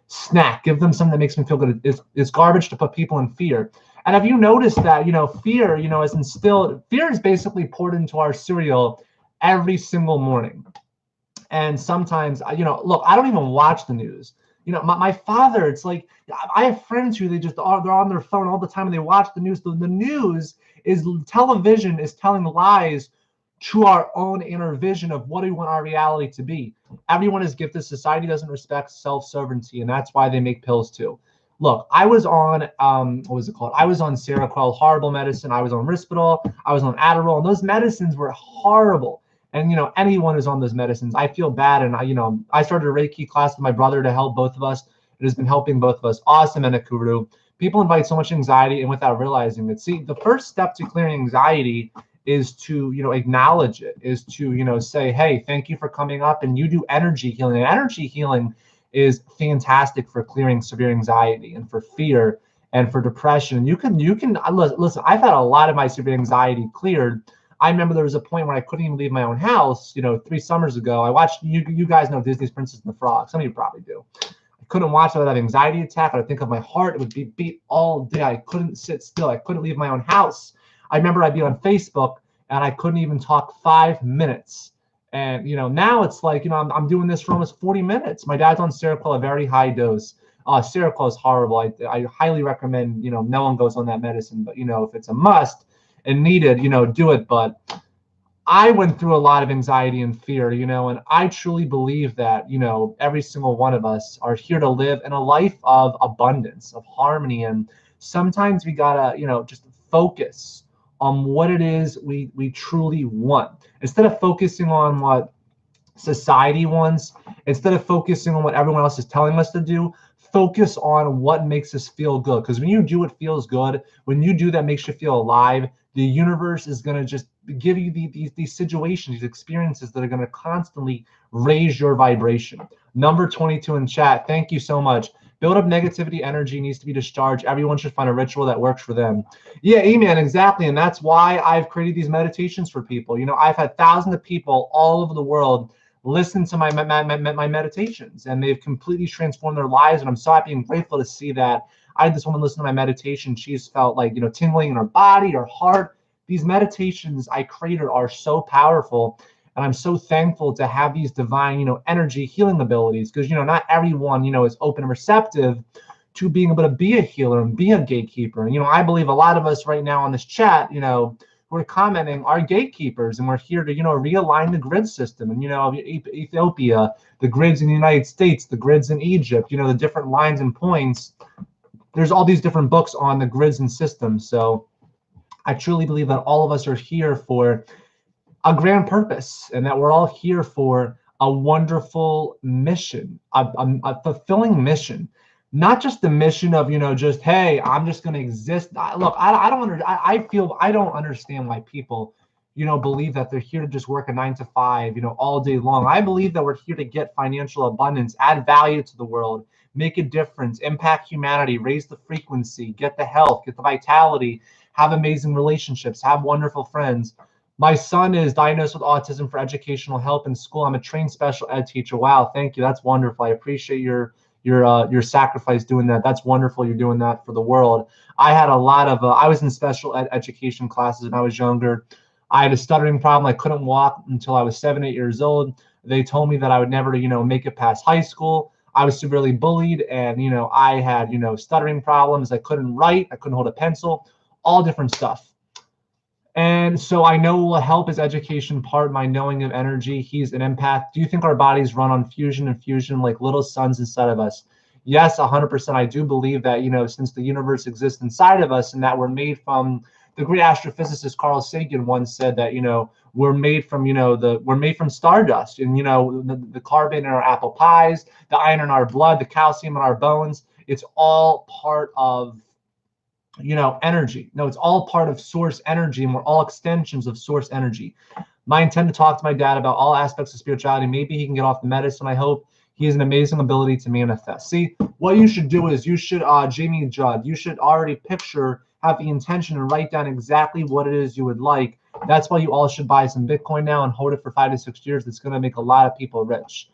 snack. Give them something that makes them feel good. It's garbage to put people in fear. And have you noticed that, fear, is instilled, fear is basically poured into our cereal every single morning. And sometimes, look, I don't even watch the news. My father, it's like, I have friends who they're on their phone all the time and they watch the news. The news is, television is telling lies to our own inner vision of what we want our reality to be. Everyone is gifted. Society doesn't respect self-sovereignty, and that's why they make pills too. Look, I was on, what was it called? I was on Seroquel, horrible medicine. I was on Risperdal. I was on Adderall, and those medicines were horrible. And, anyone who's on those medicines, I feel bad. And I started a Reiki class with my brother to help both of us. It has been helping both of us. Awesome, Enakuru. People invite so much anxiety and without realizing it. See, the first step to clearing anxiety is to, acknowledge it, is to, say, hey, thank you for coming up. And you do energy healing. And energy healing is fantastic for clearing severe anxiety and for fear. and for depression. Listen, I've had a lot of my severe anxiety cleared. I remember there was a point where I couldn't even leave my own house, 3 summers ago. I watched, you guys know Disney's Princess and the Frog. Some of you probably do. I couldn't watch it without an anxiety attack. I would think of my heart. It would be beat all day. I couldn't sit still. I couldn't leave my own house. I remember I'd be on Facebook and I couldn't even talk 5 minutes. And, now it's like, I'm doing this for almost 40 minutes. My dad's on Seroquel, a very high dose. Seroquel is horrible. I highly recommend, no one goes on that medicine, but, if it's a must and needed, do it. But I went through a lot of anxiety and fear, and I truly believe that, every single one of us are here to live in a life of abundance, of harmony. And sometimes we gotta, just focus on what it is we truly want. Instead of focusing on what society wants, instead of focusing on what everyone else is telling us to do, focus on what makes us feel good. Because when you do what feels good, when you do that makes you feel alive, the universe is going to just give you these situations, these experiences that are going to constantly raise your vibration. Number 22 in chat, thank you so much. Build up negativity energy needs to be discharged. Everyone should find a ritual that works for them. Yeah, amen, exactly. And that's why I've created these meditations for people. I've had thousands of people all over the world listen to my meditations, and they've completely transformed their lives. And I'm so happy and grateful to see that. I had this woman listen to my meditation. She's felt like, tingling in her body, her heart. These meditations I created are so powerful. And I'm so thankful to have these divine, energy healing abilities, because, not everyone, is open and receptive to being able to be a healer and be a gatekeeper. And, I believe a lot of us right now on this chat, we're commenting are gatekeepers, and we're here to, realign the grid system. And, Ethiopia, the grids in the United States, the grids in Egypt, the different lines and points. There's all these different books on the grids and systems. So I truly believe that all of us are here for a grand purpose, and that we're all here for a wonderful mission, a fulfilling mission. Not just the mission of, just, hey, I'm just going to exist. Look, I don't understand why people, believe that they're here to just work a 9 to 5, all day long. I believe that we're here to get financial abundance, add value to the world, make a difference, impact humanity, raise the frequency, get the health, get the vitality, have amazing relationships, have wonderful friends. My son is diagnosed with autism for educational help in school. I'm a trained special ed teacher. Wow, thank you. That's wonderful. I appreciate your sacrifice doing that. That's wonderful. You're doing that for the world. I had a lot of, I was in special ed education classes when I was younger. I had a stuttering problem. I couldn't walk until I was 7, 8 years old. They told me that I would never, make it past high school. I was severely bullied, and, I had, stuttering problems. I couldn't write. I couldn't hold a pencil, all different stuff. And so I know what help is education part, my knowing of energy. He's an empath. Do you think our bodies run on fusion and fusion like little suns inside of us? Yes, 100%. I do believe that, since the universe exists inside of us and that we're made from, the great astrophysicist Carl Sagan once said that, we're made from, we're made from stardust, and, the carbon in our apple pies, the iron in our blood, the calcium in our bones, it's all part of, energy. No, it's all part of source energy, and we're all extensions of source energy. I intend to talk to my dad about all aspects of spirituality. Maybe he can get off the medicine. I hope. He has an amazing ability to manifest. See, what you should do is you should, Jamie Judd, you should already picture, have the intention, and write down exactly what it is you would like. That's why you all should buy some Bitcoin now and hold it for 5 to 6 years. It's going to make a lot of people rich.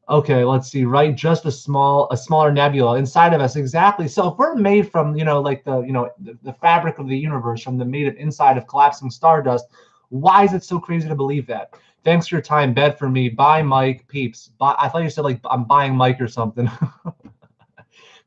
Okay, let's see, right? Just a smaller nebula inside of us. Exactly. So if we're made from, like the fabric of the universe, from the made of inside of collapsing stardust, why is it so crazy to believe that? Thanks for your time. Bed for me. Bye, Mike. Peeps. Bye. I thought you said like I'm buying Mike or something.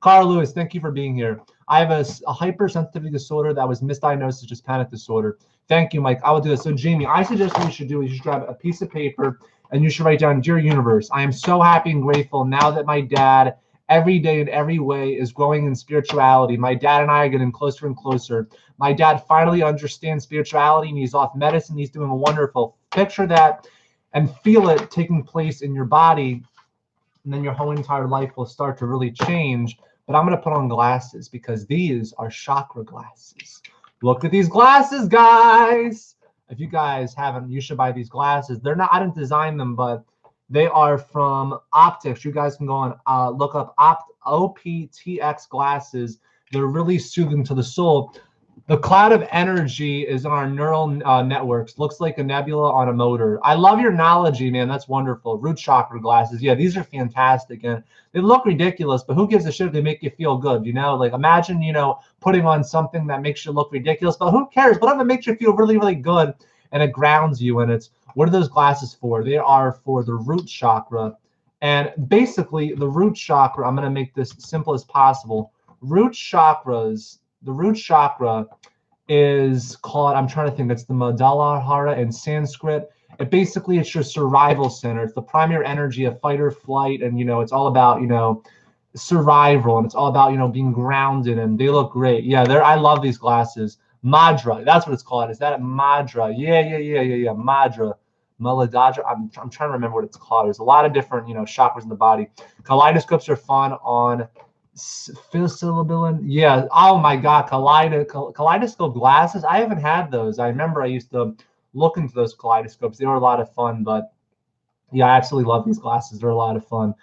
Carl Lewis, thank you for being here. I have a hypersensitivity disorder that was misdiagnosed as just panic disorder. Thank you, Mike. I will do this. So Jamie, I suggest what you should do is you should grab a piece of paper and you should write down, dear universe, I am so happy and grateful now that my dad every day in every way is growing in spirituality. My dad and I are getting closer and closer. My dad finally understands spirituality and he's off medicine. He's doing wonderful. Picture that and feel it taking place in your body, and then your whole entire life will start to really change. But I'm going to put on glasses because these are chakra glasses. Look at these glasses, guys. If you guys haven't, you should buy these glasses. They're not, I didn't design them, but they are from Optics. You guys can go and look up OPTX glasses. They're really soothing to the soul. The cloud of energy is on our neural networks. Looks like a nebula on a motor. I love your analogy, man. That's wonderful. Root chakra glasses. Yeah, these are fantastic. And they look ridiculous, but who gives a shit if they make you feel good? You know, like imagine, you know, putting on something that makes you look ridiculous, but who cares? What if it makes you feel really, really good and it grounds you? And it's, what are those glasses for? They are for the root chakra. And basically, the root chakra, I'm going to make this simple as possible. Root chakras, the root chakra is called, I'm trying to think, it's the Muladhara in Sanskrit. Basically, it's your survival center. It's the primary energy of fight or flight. And, you know, it's all about, you know, survival. And it's all about, you know, being grounded. And they look great. Yeah, I love these glasses. Madra, that's what it's called. Is that Madra? Yeah. Madra. Muladhara. I'm trying to remember what it's called. There's a lot of different, you know, chakras in the body. Kaleidoscopes are fun on psilocybin. Yeah. Oh my God. Kaleidoscope glasses. I haven't had those. I remember I used to look into those kaleidoscopes. They were a lot of fun. But yeah, I absolutely love these glasses. They're a lot of fun.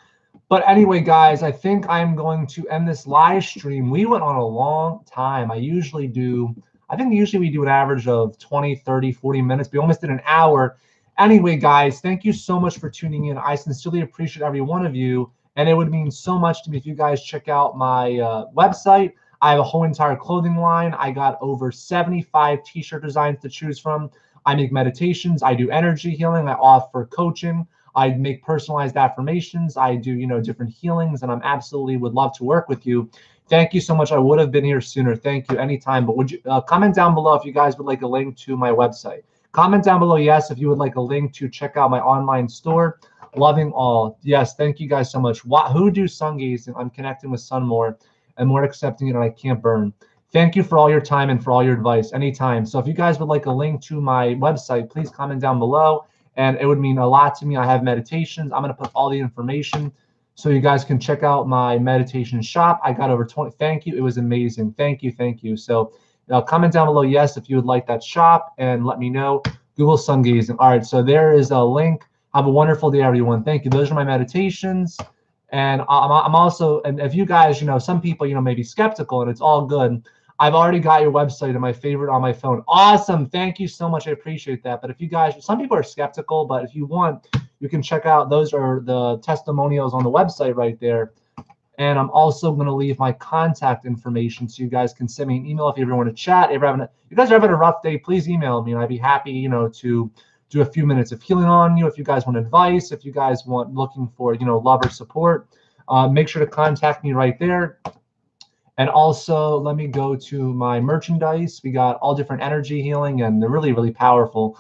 But anyway, guys, I think I'm going to end this live stream. We went on a long time. I think usually we do an average of 20, 30, 40 minutes. We almost did an hour. Anyway, guys, thank you so much for tuning in. I sincerely appreciate every one of you. And it would mean so much to me if you guys check out my website. I have a whole entire clothing line. I got over 75 t-shirt designs to choose from. I make meditations. I do energy healing. I offer coaching. I make personalized affirmations. I do, you know, different healings, and I'm absolutely would love to work with you. Thank you so much. I would have been here sooner. Thank you anytime. But would you comment down below if you guys would like a link to my website? Comment down below, yes, if you would like a link to check out my online store. Loving all. Yes, thank you guys so much. Who do sun gazing? I'm connecting with sun more and more accepting it, and I can't burn. Thank you for all your time and for all your advice anytime. So if you guys would like a link to my website, please comment down below. And it would mean a lot to me. I have meditations. I'm going to put all the information so you guys can check out my meditation shop. I got over 20. Thank you. It was amazing. Thank you. So comment down below, yes, if you would like that shop, and let me know. Google sun gazing. All right, so there is a link. Have a wonderful day, everyone. Thank you. Those are my meditations. And I'm also, and if you guys, you know, some people, you know, may be skeptical, and it's all good. I've already got your website and my favorite on my phone. Awesome. Thank you so much. I appreciate that. But if you guys, some people are skeptical, but if you want, you can check out, those are the testimonials on the website right there. And I'm also going to leave my contact information so you guys can send me an email if you ever want to chat. If you guys are having a rough day, please email me, and I'd be happy, you know, to do a few minutes of healing on you. If you guys want advice, if you guys want looking for, you know, love or support, make sure to contact me right there. And also, let me go to my merchandise. We got all different energy healing, and they're really, really powerful.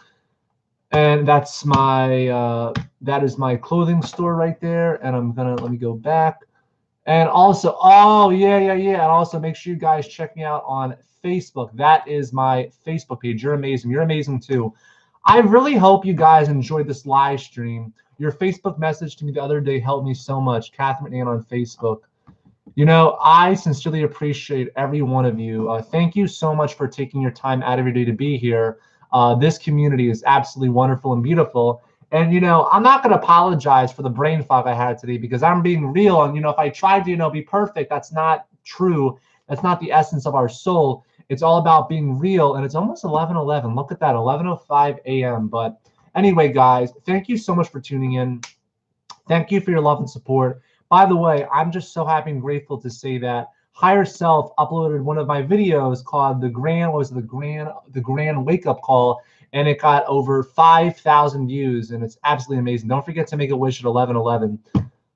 And that's my that is my clothing store right there. And I'm gonna, let me go back. And also, oh yeah. And also make sure you guys check me out on Facebook. That is my Facebook page. You're amazing. You're amazing too. I really hope you guys enjoyed this live stream. Your Facebook message to me the other day helped me so much. Catherine Ann on Facebook. You know, I sincerely appreciate every one of you. Thank you so much for taking your time out of your day to be here. This community is absolutely wonderful and beautiful. And, you know, I'm not going to apologize for the brain fog I had today, because I'm being real. And, you know, if I tried to, you know, be perfect, that's not true. That's not the essence of our soul. It's all about being real. And it's almost 11:11. Look at that, 11:05 a.m. But anyway, guys, thank you so much for tuning in. Thank you for your love and support. By the way, I'm just so happy and grateful to say that Higher Self uploaded one of my videos called the Grand Wake Up Call, and it got over 5,000 views, and it's absolutely amazing. Don't forget to make a wish at 11:11.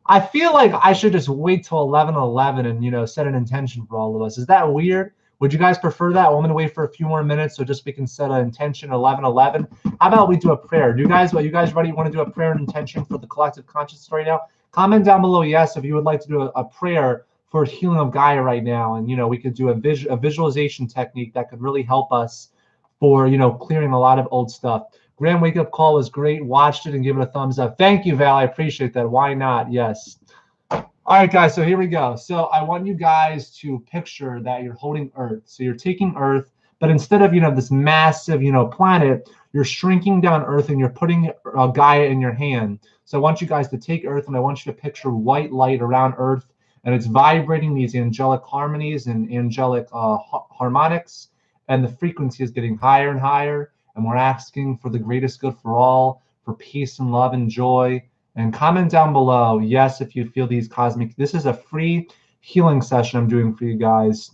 I feel like I should just wait till 11:11 and, you know, set an intention for all of us. Is that weird? Would you guys prefer that? I'm going to wait for a few more minutes so just we can set an intention at 11:11. How about we do a prayer? Are you guys ready? You want to do a prayer and intention for the collective consciousness right now? Comment down below, yes, if you would like to do a prayer for healing of Gaia right now. And, you know, we could do a visualization technique that could really help us for, you know, clearing a lot of old stuff. Grand Wake Up Call was great. Watched it and give it a thumbs up. Thank you, Val. I appreciate that. Why not? Yes. All right, guys. So here we go. So I want you guys to picture that you're holding Earth. So you're taking Earth, but instead of, you know, this massive, you know, planet, you're shrinking down Earth and you're putting Gaia in your hand. So I want you guys to take Earth, and I want you to picture white light around Earth. and it's vibrating these angelic harmonies and angelic harmonics, and the frequency is getting higher and higher, and we're asking for the greatest good for all, for peace and love and joy. And comment down below, yes, if you feel these cosmic. This is a free healing session I'm doing for you guys.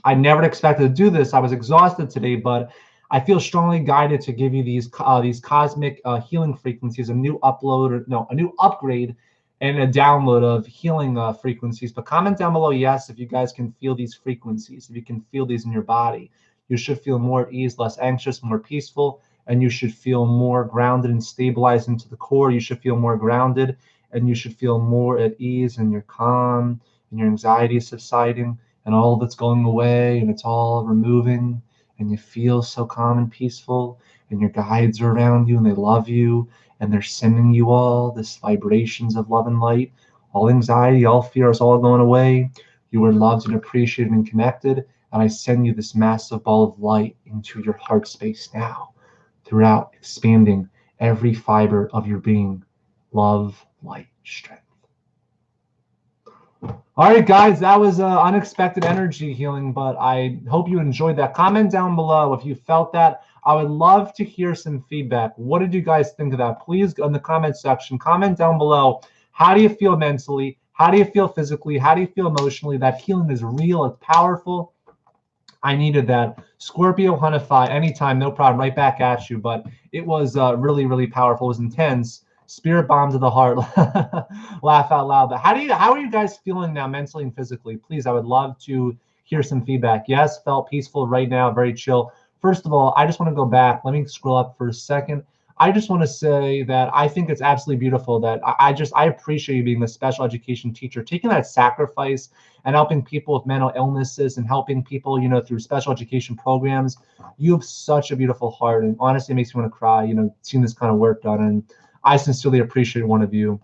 I never expected to do this. I was exhausted today, but I feel strongly guided to give you these cosmic healing frequencies, a new a new upgrade and a download of healing frequencies. But comment down below, yes, if you guys can feel these frequencies, if you can feel these in your body. You should feel more at ease, less anxious, more peaceful, and you should feel more grounded and stabilized into the core. You should feel more grounded, and you should feel more at ease, and you're calm, and your anxiety is subsiding, and all of it's going away, and it's all removing, and you feel so calm and peaceful, and your guides are around you, and they love you, and they're sending you all this vibrations of love and light. All anxiety, all fear is all going away. You are loved and appreciated and connected, and I send you this massive ball of light into your heart space now, throughout, expanding every fiber of your being. Love, light, strength. All right, guys, that was unexpected energy healing, but I hope you enjoyed that. Comment down below if you felt that. I would love to hear some feedback. What did you guys think of that? Please, in the comment section, comment down below. How do you feel mentally? How do you feel physically? How do you feel emotionally? That healing is real. It's powerful. I needed that. Scorpio Hunify, anytime, no problem, right back at you. But it was really, really powerful. It was intense. Spirit bomb to the heart. Laugh out loud. But how are you guys feeling now, mentally and physically? Please, I would love to hear some feedback. Yes, felt peaceful right now, very chill. First of all, I just want to go back. Let me scroll up for a second. I just want to say that I think it's absolutely beautiful that I appreciate you being a special education teacher, taking that sacrifice and helping people with mental illnesses and helping people, through special education programs. You have such a beautiful heart, and honestly, it makes me want to cry, seeing this kind of work done. And I sincerely appreciate one of you.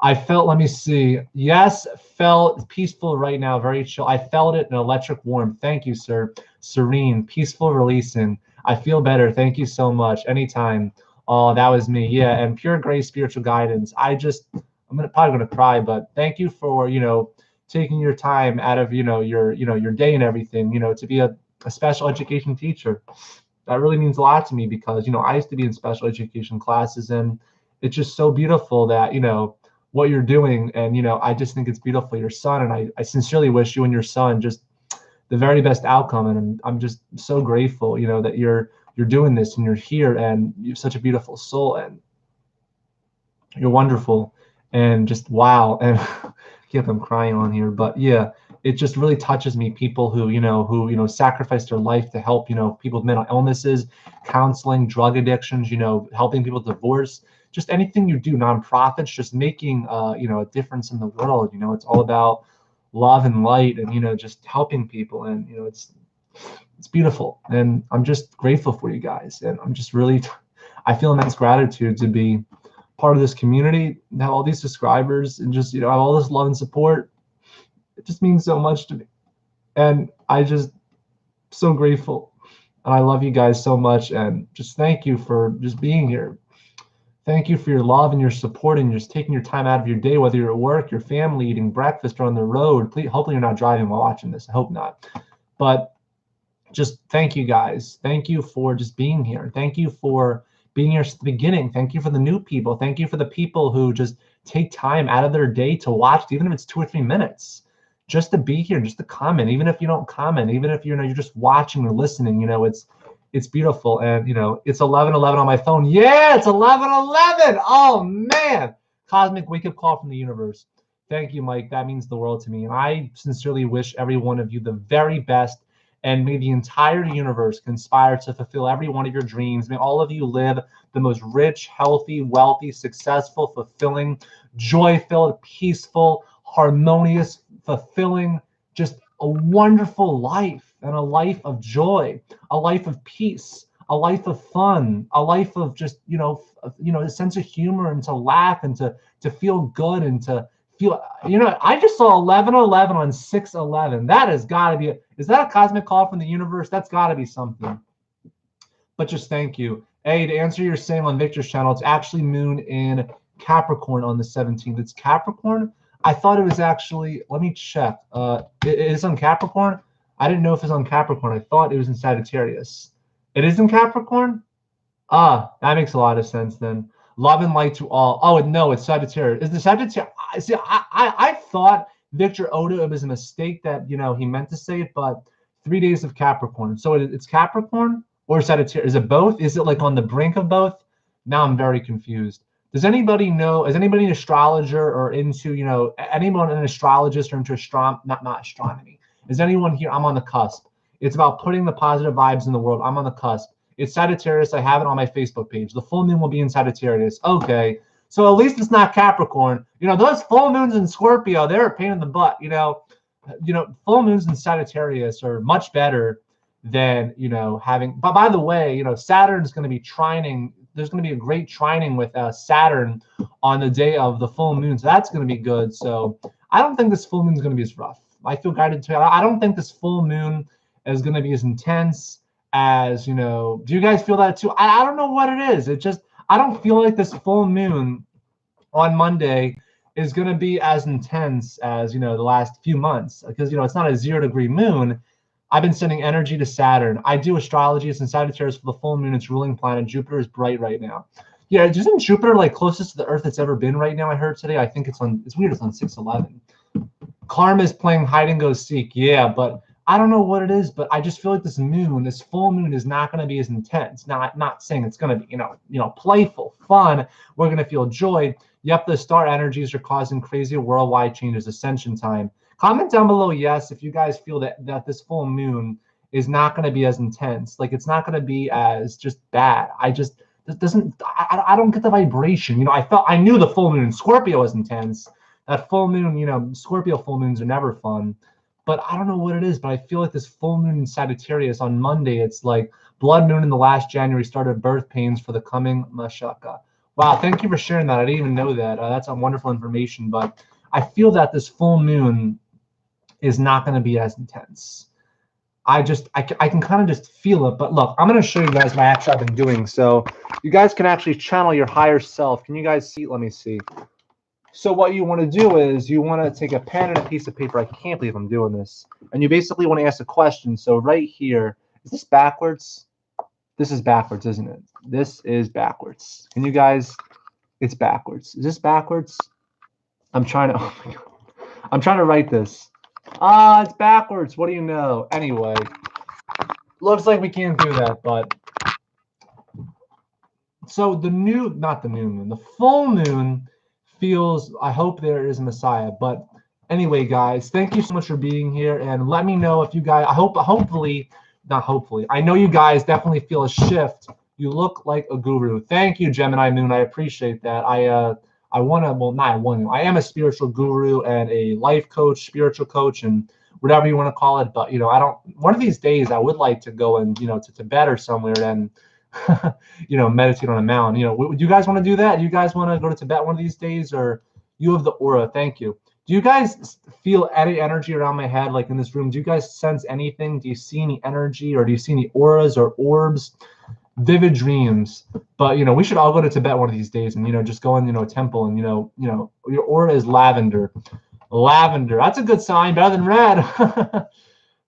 I felt, let me see. Yes, felt peaceful right now, very chill. I felt it, an electric warmth. Thank you, sir. Serene, peaceful, releasing. I feel better. Thank you so much. Anytime. Oh, that was me. Yeah, and pure grace, spiritual guidance. I'm probably gonna cry, but thank you for taking your time out of your day and everything. To be a special education teacher. That really means a lot to me because I used to be in special education classes, and it's just so beautiful that what you're doing, and I just think it's beautiful. Your son, and I sincerely wish you and your son just the very best outcome, and I'm just so grateful that you're doing this and you're here, and you're such a beautiful soul, and you're wonderful, and just wow. And I can't believe I'm crying on here, but yeah, it just really touches me. People who sacrifice their life to help people with mental illnesses, counseling, drug addictions, helping people divorce, just anything you do, nonprofits, just making a difference in the world. It's all about love and light, and just helping people, and it's beautiful, and I'm just grateful for you guys, and I'm just really I feel immense gratitude to be part of this community, have all these subscribers, and just have all this love and support. It just means so much to me, and I just so grateful, and I love you guys so much, and just thank you for just being here. Thank you for your love and your support, and just taking your time out of your day, whether you're at work, your family, eating breakfast, or on the road. Please, hopefully you're not driving while watching this. I hope not. But just thank you guys. Thank you for just being here. Thank you for being here at the beginning. Thank you for the new people. Thank you for the people who just take time out of their day to watch, even if it's 2 or 3 minutes, just to be here, just to comment. Even if you don't comment, even if you're just watching or listening, it's beautiful. And it's 11:11 on my phone. Yeah, it's 11:11. Oh man, cosmic wake-up call from the universe. Thank you, Mike. That means the world to me. And I sincerely wish every one of you the very best. And may the entire universe conspire to fulfill every one of your dreams. May all of you live the most rich, healthy, wealthy, successful, fulfilling, joy-filled, peaceful, harmonious, fulfilling, just a wonderful life, and a life of joy, a life of peace, a life of fun, a life of just a sense of humor, and to laugh, and to feel good, and to feel, I just saw 11:11 on 6:11. That has got to be is that a cosmic call from the universe? That's got to be something. But just thank you. Hey, to answer your saying on Victor's channel, it's actually moon in Capricorn on the 17th. It's Capricorn. I thought it was actually, let me check. It is on Capricorn. I didn't know if it's on Capricorn. I thought it was in Sagittarius. It is in Capricorn? Ah, that makes a lot of sense then. Love and light to all. Oh, no, it's Sagittarius. Is the Sagittarius? See, I thought Victor Oda, it was a mistake that, he meant to say it, but 3 days of Capricorn. So it's Capricorn or Sagittarius? Is it both? Is it like on the brink of both? Now I'm very confused. Does anybody know? Is anybody an astrologer or into, anyone an astrologist or into not astronomy? Is anyone here? I'm on the cusp. It's about putting the positive vibes in the world. I'm on the cusp. It's Sagittarius. I have it on my Facebook page. The full moon will be in Sagittarius. Okay. So at least it's not Capricorn. Those full moons in Scorpio, they're a pain in the butt. Full moons in Sagittarius are much better than, having. But by the way, Saturn's going to be trining. There's going to be a great trining with Saturn on the day of the full moon. So that's going to be good. So I don't think this full moon is going to be as rough. I feel guided to. I don't think this full moon is going to be as intense as, do you guys feel that too? I don't know what it is. It just, I don't feel like this full moon on Monday is going to be as intense as, the last few months, because, it's not a 0-degree moon. I've been sending energy to Saturn. I do astrology. It's in Sagittarius for the full moon. It's ruling planet. Jupiter is bright right now. Yeah, isn't Jupiter like closest to the Earth it's ever been right now? I heard today. I think it's weird. It's on 611. Karma is playing hide and go seek. Yeah, but I don't know what it is, but I just feel like this full moon is not going to be as intense. Now, I'm not saying it's going to be, playful, fun. We're going to feel joy. Yep, the star energies are causing crazy worldwide changes, ascension time. Comment down below, yes, if you guys feel that this full moon is not going to be as intense. Like, it's not going to be as just bad. I don't get the vibration. I knew the full moon in Scorpio was intense. That full moon, Scorpio full moons are never fun. But I don't know what it is, but I feel like this full moon in Sagittarius on Monday, it's like blood moon in the last January started birth pains for the coming Mashaka. Wow, thank you for sharing that. I didn't even know that. That's some wonderful information. But I feel that this full moon is not going to be as intense. I can kind of just feel it. But look, I'm going to show you guys what I've been doing. So you guys can actually channel your higher self. Can you guys see? Let me see. So what you want to do is you want to take a pen and a piece of paper. I can't believe I'm doing this. And you basically want to ask a question. So right here, is this backwards? This is backwards, isn't it? This is backwards. Can you guys, it's backwards. Is this backwards? I'm trying to, oh my God. I'm trying to write this. It's backwards. What do you know? Anyway, looks like we can't do that, but. So not the new moon, the full moon feels, I hope there is a Messiah. But anyway, guys, thank you so much for being here. And let me know if you guys, I know you guys definitely feel a shift. You look like a guru. Thank you, Gemini Moon. I appreciate that. I am a spiritual guru and a life coach, spiritual coach, and whatever you want to call it. But, one of these days I would like to go and, to Tibet or somewhere and, meditate on a mountain. Would you guys want to do that? Do you guys want to go to Tibet one of these days? Or you have the aura? Thank you. Do you guys feel any energy around my head, like in this room? Do you guys sense anything? Do you see any energy, or do you see any auras or orbs? Vivid dreams. But we should all go to Tibet one of these days, and just go in a temple, and your aura is lavender. Lavender. That's a good sign. Better than red.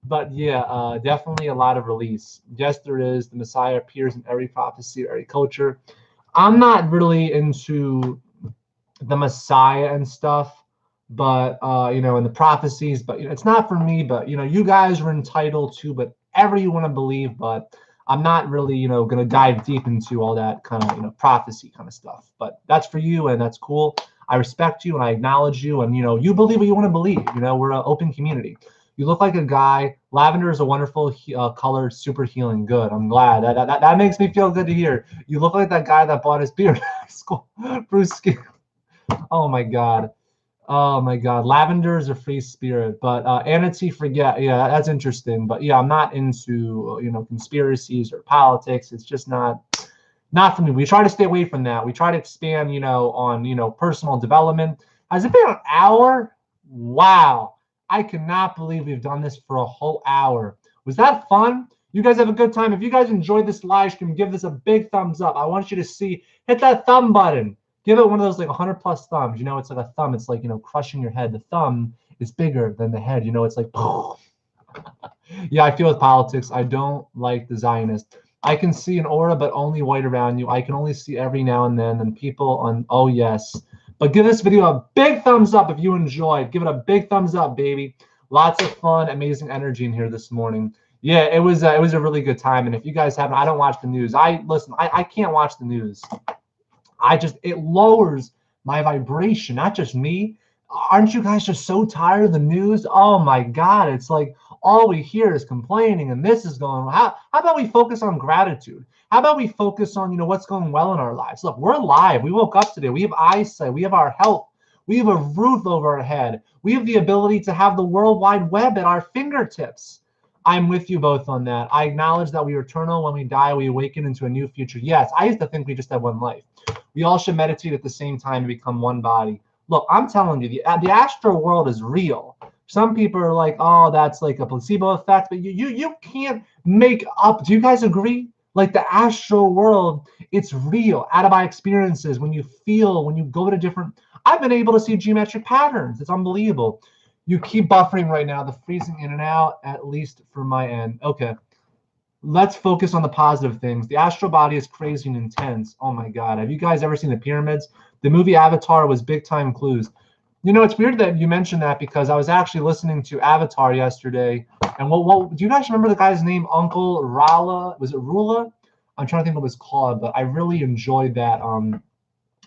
But yeah, definitely a lot of release. Yes, there is. The Messiah appears in every prophecy, every culture. I'm not really into the Messiah and stuff, but in the prophecies. But it's not for me. But you guys are entitled to whatever you want to believe. But I'm not really going to dive deep into all that kind of prophecy kind of stuff. But that's for you, and that's cool. I respect you and I acknowledge you, and you believe what you want to believe. We're an open community. You look like a guy. Lavender is a wonderful color, super healing. Good. I'm glad. That makes me feel good to hear. You look like that guy that bought his beard in high school. Bruce. Oh my God. Oh my God. Lavender is a free spirit. But Anity, forget. Yeah, that's interesting. But yeah, I'm not into conspiracies or politics. It's just not for me. We try to stay away from that. We try to expand on personal development. Has it been an hour? Wow. I cannot believe we've done this for a whole hour. Was that fun? You guys have a good time. If you guys enjoyed this live stream, give this a big thumbs up. I want you to hit that thumb button. Give it one of those like 100 plus thumbs. You know, it's like a thumb. It's like, you know, crushing your head. The thumb is bigger than the head. You know, it's like, yeah, I feel with politics. I don't like the Zionist. I can see an aura, but only white around you. I can only see every now and then, and people on, oh, yes. But give this video a big thumbs up if you enjoyed. Give it a big thumbs up, baby. Lots of fun, amazing energy in here this morning. Yeah, it was a really good time. And if you guys haven't, I don't watch the news. I can't watch the news. It lowers my vibration, not just me. Aren't you guys just so tired of the news? Oh my God. It's like all we hear is complaining and this is going on. How about we focus on gratitude? How about we focus on, you know, what's going well in our lives? Look, we're alive. We woke up today. We have eyesight. We have our health. We have a roof over our head. We have the ability to have the World Wide Web at our fingertips. I'm with you both on that. I acknowledge that we are eternal. When we die, we awaken into a new future. Yes, I used to think we just had one life. We all should meditate at the same time and become one body. Look, I'm telling you, the astral world is real. Some people are like, oh, that's like a placebo effect, but you can't make up. Do you guys agree? Like the astral world, it's real. Out of my experiences, when you go to different, I've been able to see geometric patterns. It's unbelievable. You keep buffering right now, the freezing in and out, at least for my end. Okay. Let's focus on the positive things. The astral body is crazy and intense. Oh my God. Have you guys ever seen the pyramids? The movie Avatar was big time clues. You know, it's weird that you mentioned that because I was actually listening to Avatar yesterday. And what do you guys remember the guy's name? Uncle Rala? Was it Rula? I'm trying to think what it was called, but I really enjoyed that.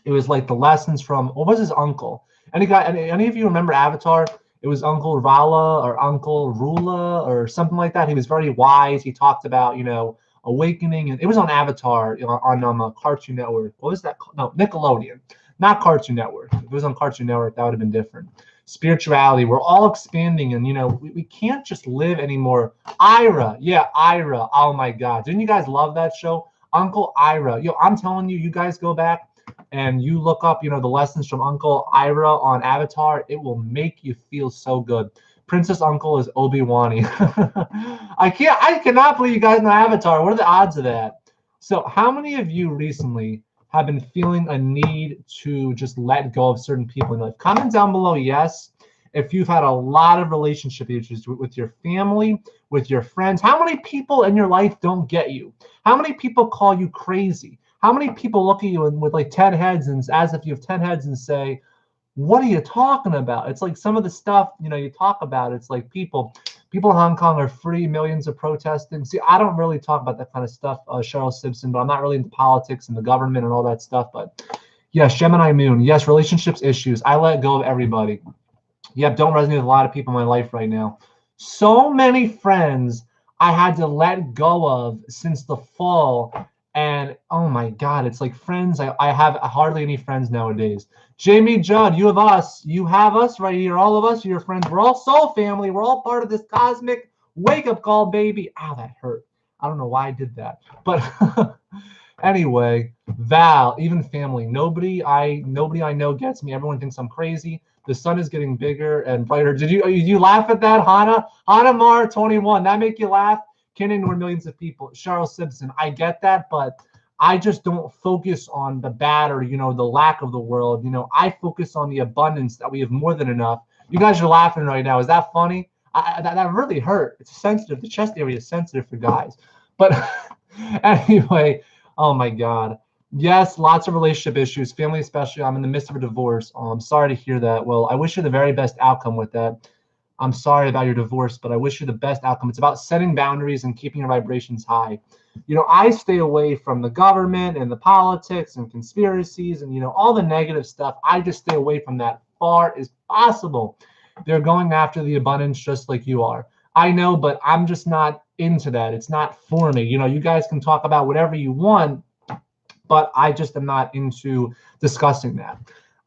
It was like the lessons from, what was his uncle? Any of you remember Avatar? It was Uncle Rala or Uncle Rula or something like that. He was very wise. He talked about, you know, awakening, and it was on Avatar, you know, on Cartoon Network. What was that? No, Nickelodeon, not Cartoon Network. If it was on Cartoon Network, that would have been different. Spirituality. We're all expanding, and you know, we can't just live anymore. Ira, yeah, Ira. Oh my God, didn't you guys love that show, Uncle Ira? Yo, I'm telling you, you guys go back and you look up, you know, the lessons from Uncle Ira on Avatar, it will make you feel so good. Princess Uncle is Obi-Wan. I cannot believe you guys know Avatar. What are the odds of that? So how many of you recently have been feeling a need to just let go of certain people in your life? Comment down below, yes. If you've had a lot of relationship issues with your family, with your friends, how many people in your life don't get you? How many people call you crazy? How many people look at you with like 10 heads and as if you have 10 heads and say, what are you talking about? It's like some of the stuff, you know, you talk about, it's like people in Hong Kong are free, millions of protesting. See, I don't really talk about that kind of stuff, Cheryl Simpson, but I'm not really into politics and the government and all that stuff. But yes, Gemini Moon. Yes, relationships issues. I let go of everybody. Yep, don't resonate with a lot of people in my life right now. So many friends I had to let go of since the fall. And oh my God, it's like friends. I have hardly any friends nowadays. Jamie Judd, you have us. You have us right here. All of us, your friends. We're all soul family. We're all part of this cosmic wake-up call, baby. Ow, that hurt. I don't know why I did that. But anyway, Val, even family. Nobody I know gets me. Everyone thinks I'm crazy. The sun is getting bigger and brighter. Did you laugh at that, Hannah Mar 21? That make you laugh? Can't ignore millions of people. Cheryl Simpson, I get that, but I just don't focus on the bad or, you know, the lack of the world. You know, I focus on the abundance that we have more than enough. You guys are laughing right now. Is that funny? That really hurt. It's sensitive. The chest area is sensitive for guys. But anyway, oh my God. Yes, lots of relationship issues, family especially. I'm in the midst of a divorce. I'm sorry to hear that. Well, I wish you the very best outcome with that. I'm sorry about your divorce, but I wish you the best outcome. It's about setting boundaries and keeping your vibrations high. You know, I stay away from the government and the politics and conspiracies and, you know, all the negative stuff. I just stay away from that far as possible. They're going after the abundance just like you are. I know, but I'm just not into that. It's not for me. You know, you guys can talk about whatever you want, but I just am not into discussing that.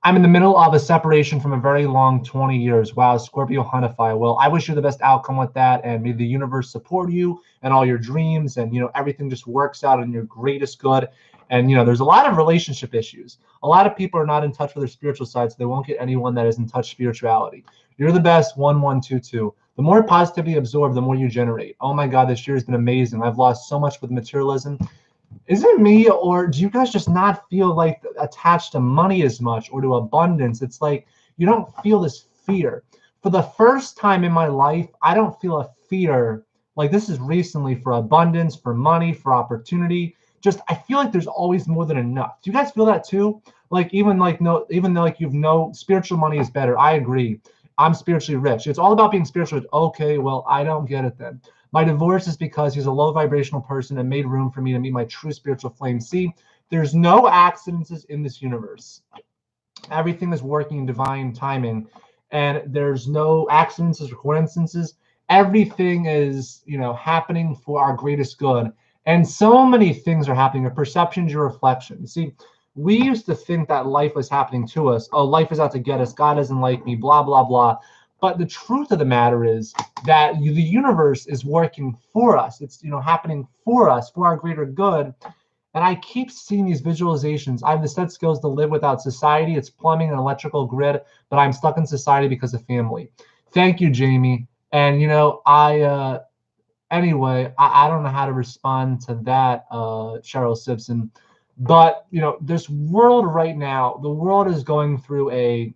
I'm in the middle of a separation from a very long 20 years. Wow, Scorpio Hunify. Well, I wish you the best outcome with that, and may the universe support you and all your dreams, and, you know, everything just works out in your greatest good. And, you know, there's a lot of relationship issues. A lot of people are not in touch with their spiritual side, so they won't get anyone that is in touch with spirituality. You're the best, 1122. The more positivity you absorb, the more you generate. Oh my God, this year has been amazing. I've lost so much with materialism. Is it me, or do you guys just not feel like attached to money as much or to abundance? It's like you don't feel this fear. For the first time in my life, I don't feel a fear like this is recently for abundance, for money, for opportunity. Just I feel like there's always more than enough. Do you guys feel that too? Like even like no, even though like you've no spiritual money is better. I agree. I'm spiritually rich. It's all about being spiritually rich. Okay, well, I don't get it then. My divorce is because he's a low vibrational person and made room for me to meet my true spiritual flame. See, there's no accidents in this universe. Everything is working in divine timing, and there's no accidents or coincidences. Everything is, happening for our greatest good. And so many things are happening. Your perceptions, your reflection. See, we used to think that life was happening to us. Oh, life is out to get us. God doesn't like me, blah, blah, blah. But the truth of the matter is that the universe is working for us. It's, happening for us, for our greater good. And I keep seeing these visualizations. I have the set skills to live without society. It's plumbing and electrical grid, but I'm stuck in society because of family. Thank you, Jamie. And, anyway, I don't know how to respond to that, Cheryl Simpson. But, this world right now, the world is going through a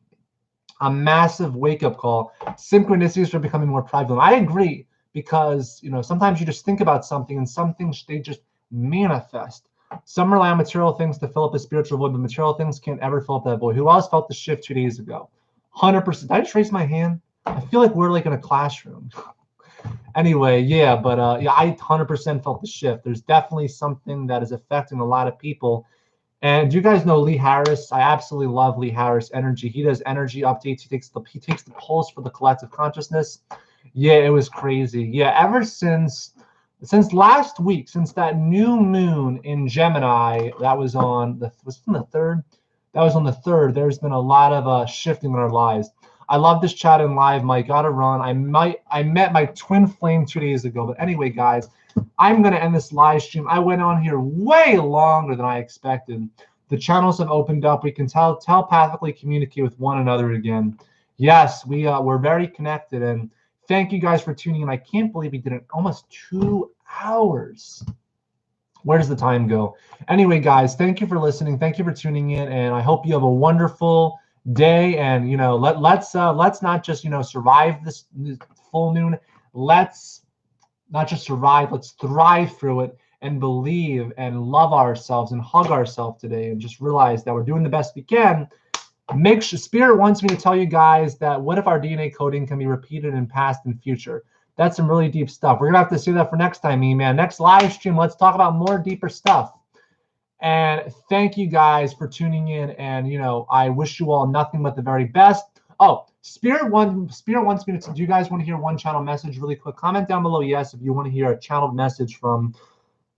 massive wake-up call. Synchronicities are becoming more prevalent. I agree, because sometimes you just think about something and some things they just manifest. Some rely on material things to fill up a spiritual void, but material things can't ever fill up that void. Who else felt the shift 2 days ago? 100%. Did I just raise my hand? I feel like we're like in a classroom. Anyway, yeah, but yeah, I 100% felt the shift. There's definitely something that is affecting a lot of people. And do you guys know Lee Harris? I absolutely love Lee Harris energy. He does energy updates. He takes the pulse for the collective consciousness. Yeah, it was crazy. Yeah, ever since last week, since that new moon in Gemini, that was on the third. That was on the third. There's been a lot of shifting in our lives. I love this chat in live, Mike. Gotta run. I met my twin flame 2 days ago. But anyway, guys, I'm going to end this live stream. I went on here way longer than I expected. The channels have opened up. We can telepathically communicate with one another again. Yes, we're very connected. And thank you guys for tuning in. I can't believe we did it almost 2 hours. Where does the time go? Anyway, guys, thank you for listening. Thank you for tuning in. And I hope you have a wonderful day. And, let's not just, survive this full moon. Let's not just survive, let's thrive through it and believe and love ourselves and hug ourselves today and just realize that we're doing the best we can. Make sure, Spirit wants me to tell you guys that what if our DNA coding can be repeated in past and future? That's some really deep stuff. We're going to have to see that for next time, man. Next live stream, let's talk about more deeper stuff. And thank you guys for tuning in. And, I wish you all nothing but the very best. Oh, Spirit wants me to. Do you guys want to hear one channel message really quick? Comment down below yes if you want to hear a channeled message from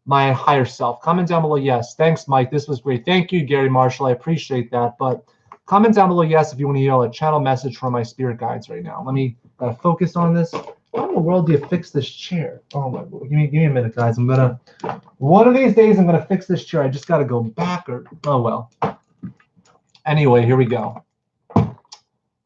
my higher self. Comment down below yes. Thanks, Mike. This was great. Thank you, Gary Marshall. I appreciate that. But comment down below yes if you want to hear a channel message from my spirit guides right now. Let me focus on this. How in the world do you fix this chair? Oh my God. Give me a minute, guys. One of these days I'm gonna fix this chair. I just gotta go back oh well. Anyway, here we go.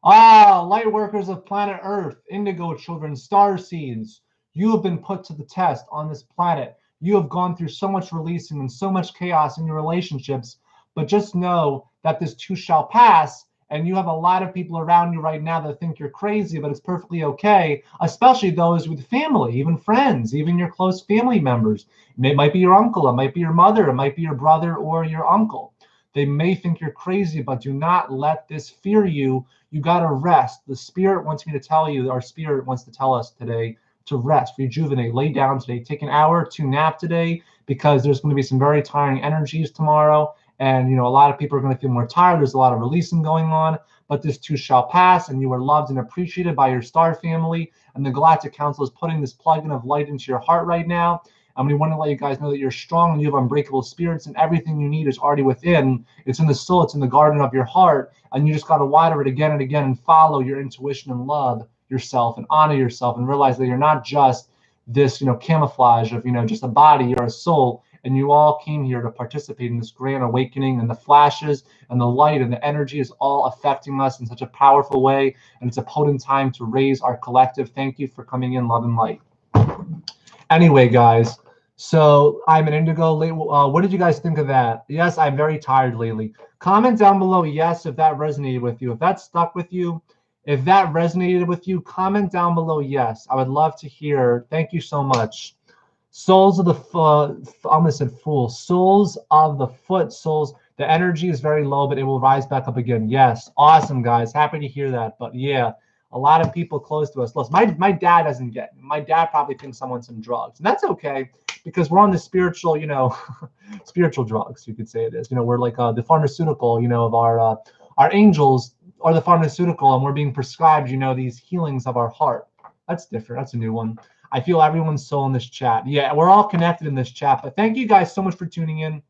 Light workers of planet Earth, indigo children, star seeds, you have been put to the test on this planet. You have gone through so much releasing and so much chaos in your relationships, but just know that this too shall pass. And you have a lot of people around you right now that think you're crazy, but it's perfectly okay, especially those with family, even friends, even your close family members. It might be your uncle, it might be your mother, it might be your brother or your uncle. They may think you're crazy, but do not let this fear you. You got to rest. The spirit wants me to tell you, our spirit wants to tell us today to rest, rejuvenate, lay down today, take an hour or two nap today, because there's going to be some very tiring energies tomorrow. And, a lot of people are going to feel more tired. There's a lot of releasing going on, but this too shall pass. And you are loved and appreciated by your star family. And the Galactic Council is putting this plug-in of light into your heart right now. And we want to let you guys know that you're strong and you have unbreakable spirits, and everything you need is already within. It's in the soul. It's in the garden of your heart. And you just got to water it again and again and follow your intuition and love yourself and honor yourself and realize that you're not just this, camouflage of, just a body. You're a soul. And you all came here to participate in this grand awakening, and the flashes and the light and the energy is all affecting us in such a powerful way. And it's a potent time to raise our collective. Thank you for coming in, love and light. Anyway, guys, So I'm an indigo. What did you guys think of that? Yes, I'm very tired lately. Comment down below yes if that resonated with you. If that stuck with you, if that resonated with you, comment down below yes. I would love to hear. Thank you so much. Souls of the I almost said fool. Souls of the foot. Souls. The energy is very low, but it will rise back up again. Yes, awesome guys. Happy to hear that. But yeah, a lot of people close to us. Listen, my dad doesn't get it. My dad probably thinks I'm on some drugs, and that's okay because we're on the spiritual, spiritual drugs. You could say it is. We're like the pharmaceutical, of our angels are the pharmaceutical, and we're being prescribed, these healings of our heart. That's different. That's a new one. I feel everyone's soul in this chat. Yeah, we're all connected in this chat. But thank you guys so much for tuning in.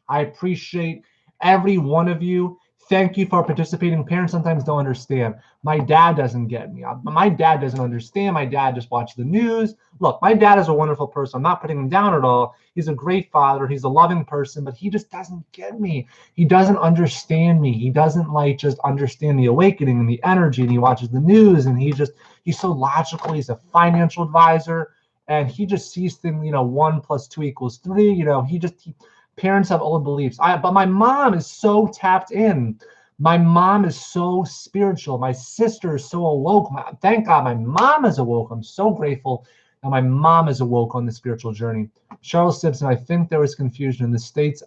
I appreciate every one of you. Thank you for participating. Parents sometimes don't understand. My dad doesn't get me. My dad doesn't understand. My dad just watches the news. Look, my dad is a wonderful person. I'm not putting him down at all. He's a great father. He's a loving person, but he just doesn't get me. He doesn't understand me. He doesn't just understand the awakening and the energy. And he watches the news and he's so logical. He's a financial advisor and he just sees things, 1 + 2 = 3. Parents have old beliefs. But my mom is so tapped in. My mom is so spiritual. My sister is so awoke. Thank God my mom is awoke. I'm so grateful that my mom is awoke on the spiritual journey. Cheryl Simpson, I think there was confusion in the States.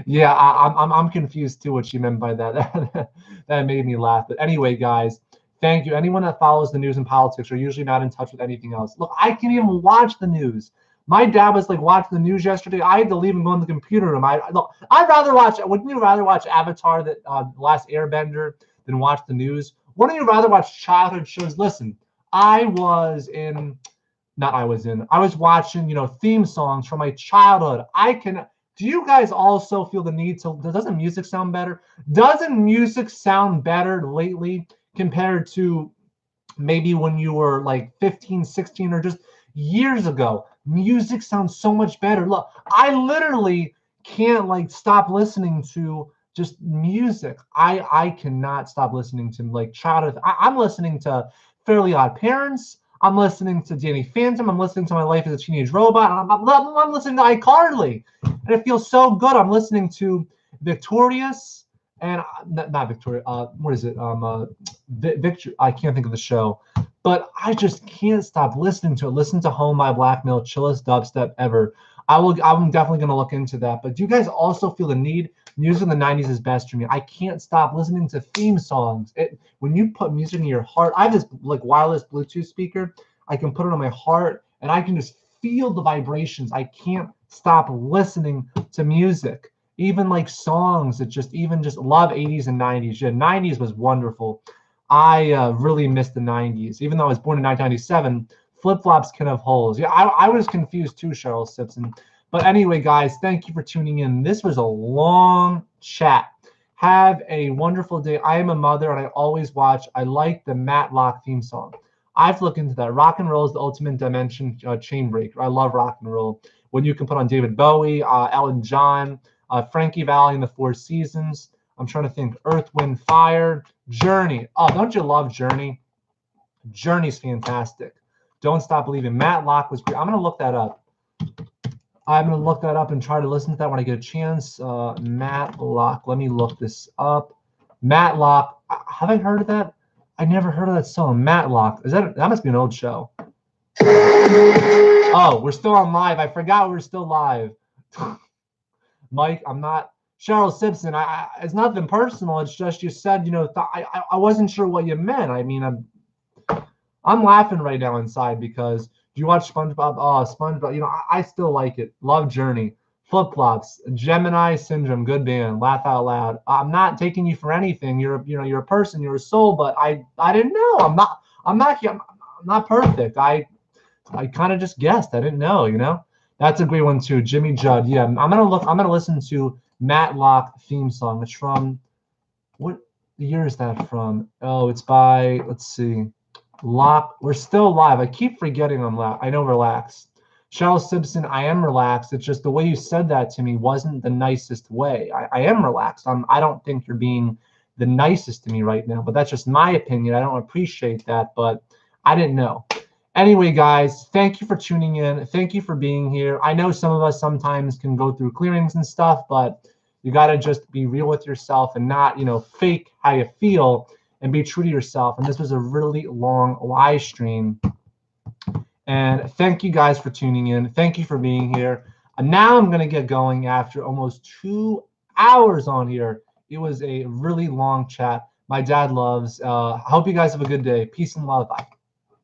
Yeah, I'm confused too what she meant by that. That made me laugh. But anyway, guys, thank you. Anyone that follows the news and politics are usually not in touch with anything else. Look, I can't even watch the news. My dad was like watching the news yesterday. I had to leave and go in the computer room. I'd rather watch. Wouldn't you rather watch Avatar, that Last Airbender, than watch the news? Wouldn't you rather watch childhood shows? Listen, I was watching, theme songs from my childhood. Do you guys also feel the need to? Doesn't music sound better? Doesn't music sound better lately compared to maybe when you were like 15, 16, or just years ago? Music sounds so much better. Look, I literally can't stop listening to just music. I cannot stop listening to like childhood. I'm listening to Fairly Odd Parents. I'm listening to Danny Phantom. I'm listening to My Life as a Teenage Robot. I'm listening to iCarly, and it feels so good. I'm listening to Victorious and not Victoria. What is it? Victor. I can't think of the show. But I just can't stop listening to it. Listen to Home by Black Mill, chillest dubstep ever. I'm definitely going to look into that. But do you guys also feel the need? Music in the 90s is best for me. I can't stop listening to theme songs. When you put music in your heart, I have this like wireless Bluetooth speaker. I can put it on my heart and I can just feel the vibrations. I can't stop listening to music. Even like songs that just love 80s and 90s. Yeah, 90s was wonderful. I really missed the 90s. Even though I was born in 1997, flip-flops can have holes. Yeah, I was confused too, Cheryl Simpson. But anyway, guys, thank you for tuning in. This was a long chat. Have a wonderful day. I am a mother, and I always watch. I like the Matlock theme song. I have to look into that. Rock and roll is the ultimate dimension chain breaker. I love rock and roll. When you can put on David Bowie, Elton John, Frankie Valli and the Four Seasons. I'm trying to think. Earth, Wind, Fire. Journey. Oh, don't you love Journey? Journey's fantastic. Don't Stop Believing. Matlock was great. I'm going to look that up. I'm going to look that up and try to listen to that when I get a chance. Matlock. Let me look this up. Matlock. Have I heard of that? I never heard of that song. Matlock. That must be an old show. Oh, we're still on live. I forgot we were still live. Mike, I'm not. Cheryl Simpson, it's nothing personal. It's just you said, I wasn't sure what you meant. I mean, I'm laughing right now inside because do you watch SpongeBob? Oh, SpongeBob. I still like it. Love Journey, Flip Flops, Gemini Syndrome, good band. Laugh out loud. I'm not taking you for anything. You're a person. You're a soul. But I didn't know. I'm not perfect. I kind of just guessed. I didn't know. That's a great one too. Jimmy Judd. Yeah, I'm gonna listen to Matlock theme song. It's from, what year is that from? Oh, it's by, let's see, Lock. We're still live. I keep forgetting I'm loud. I know Relax. Cheryl Simpson, I am relaxed. It's just the way you said that to me wasn't the nicest way. I am relaxed. I don't think you're being the nicest to me right now, but that's just my opinion. I don't appreciate that, but I didn't know. Anyway, guys, thank you for tuning in. Thank you for being here. I know some of us sometimes can go through clearings and stuff, but you got to just be real with yourself and not, fake how you feel and be true to yourself. And this was a really long live stream. And thank you guys for tuning in. Thank you for being here. And now I'm going to get going after almost 2 hours on here. It was a really long chat. My dad loves. I hope you guys have a good day. Peace and love. Bye.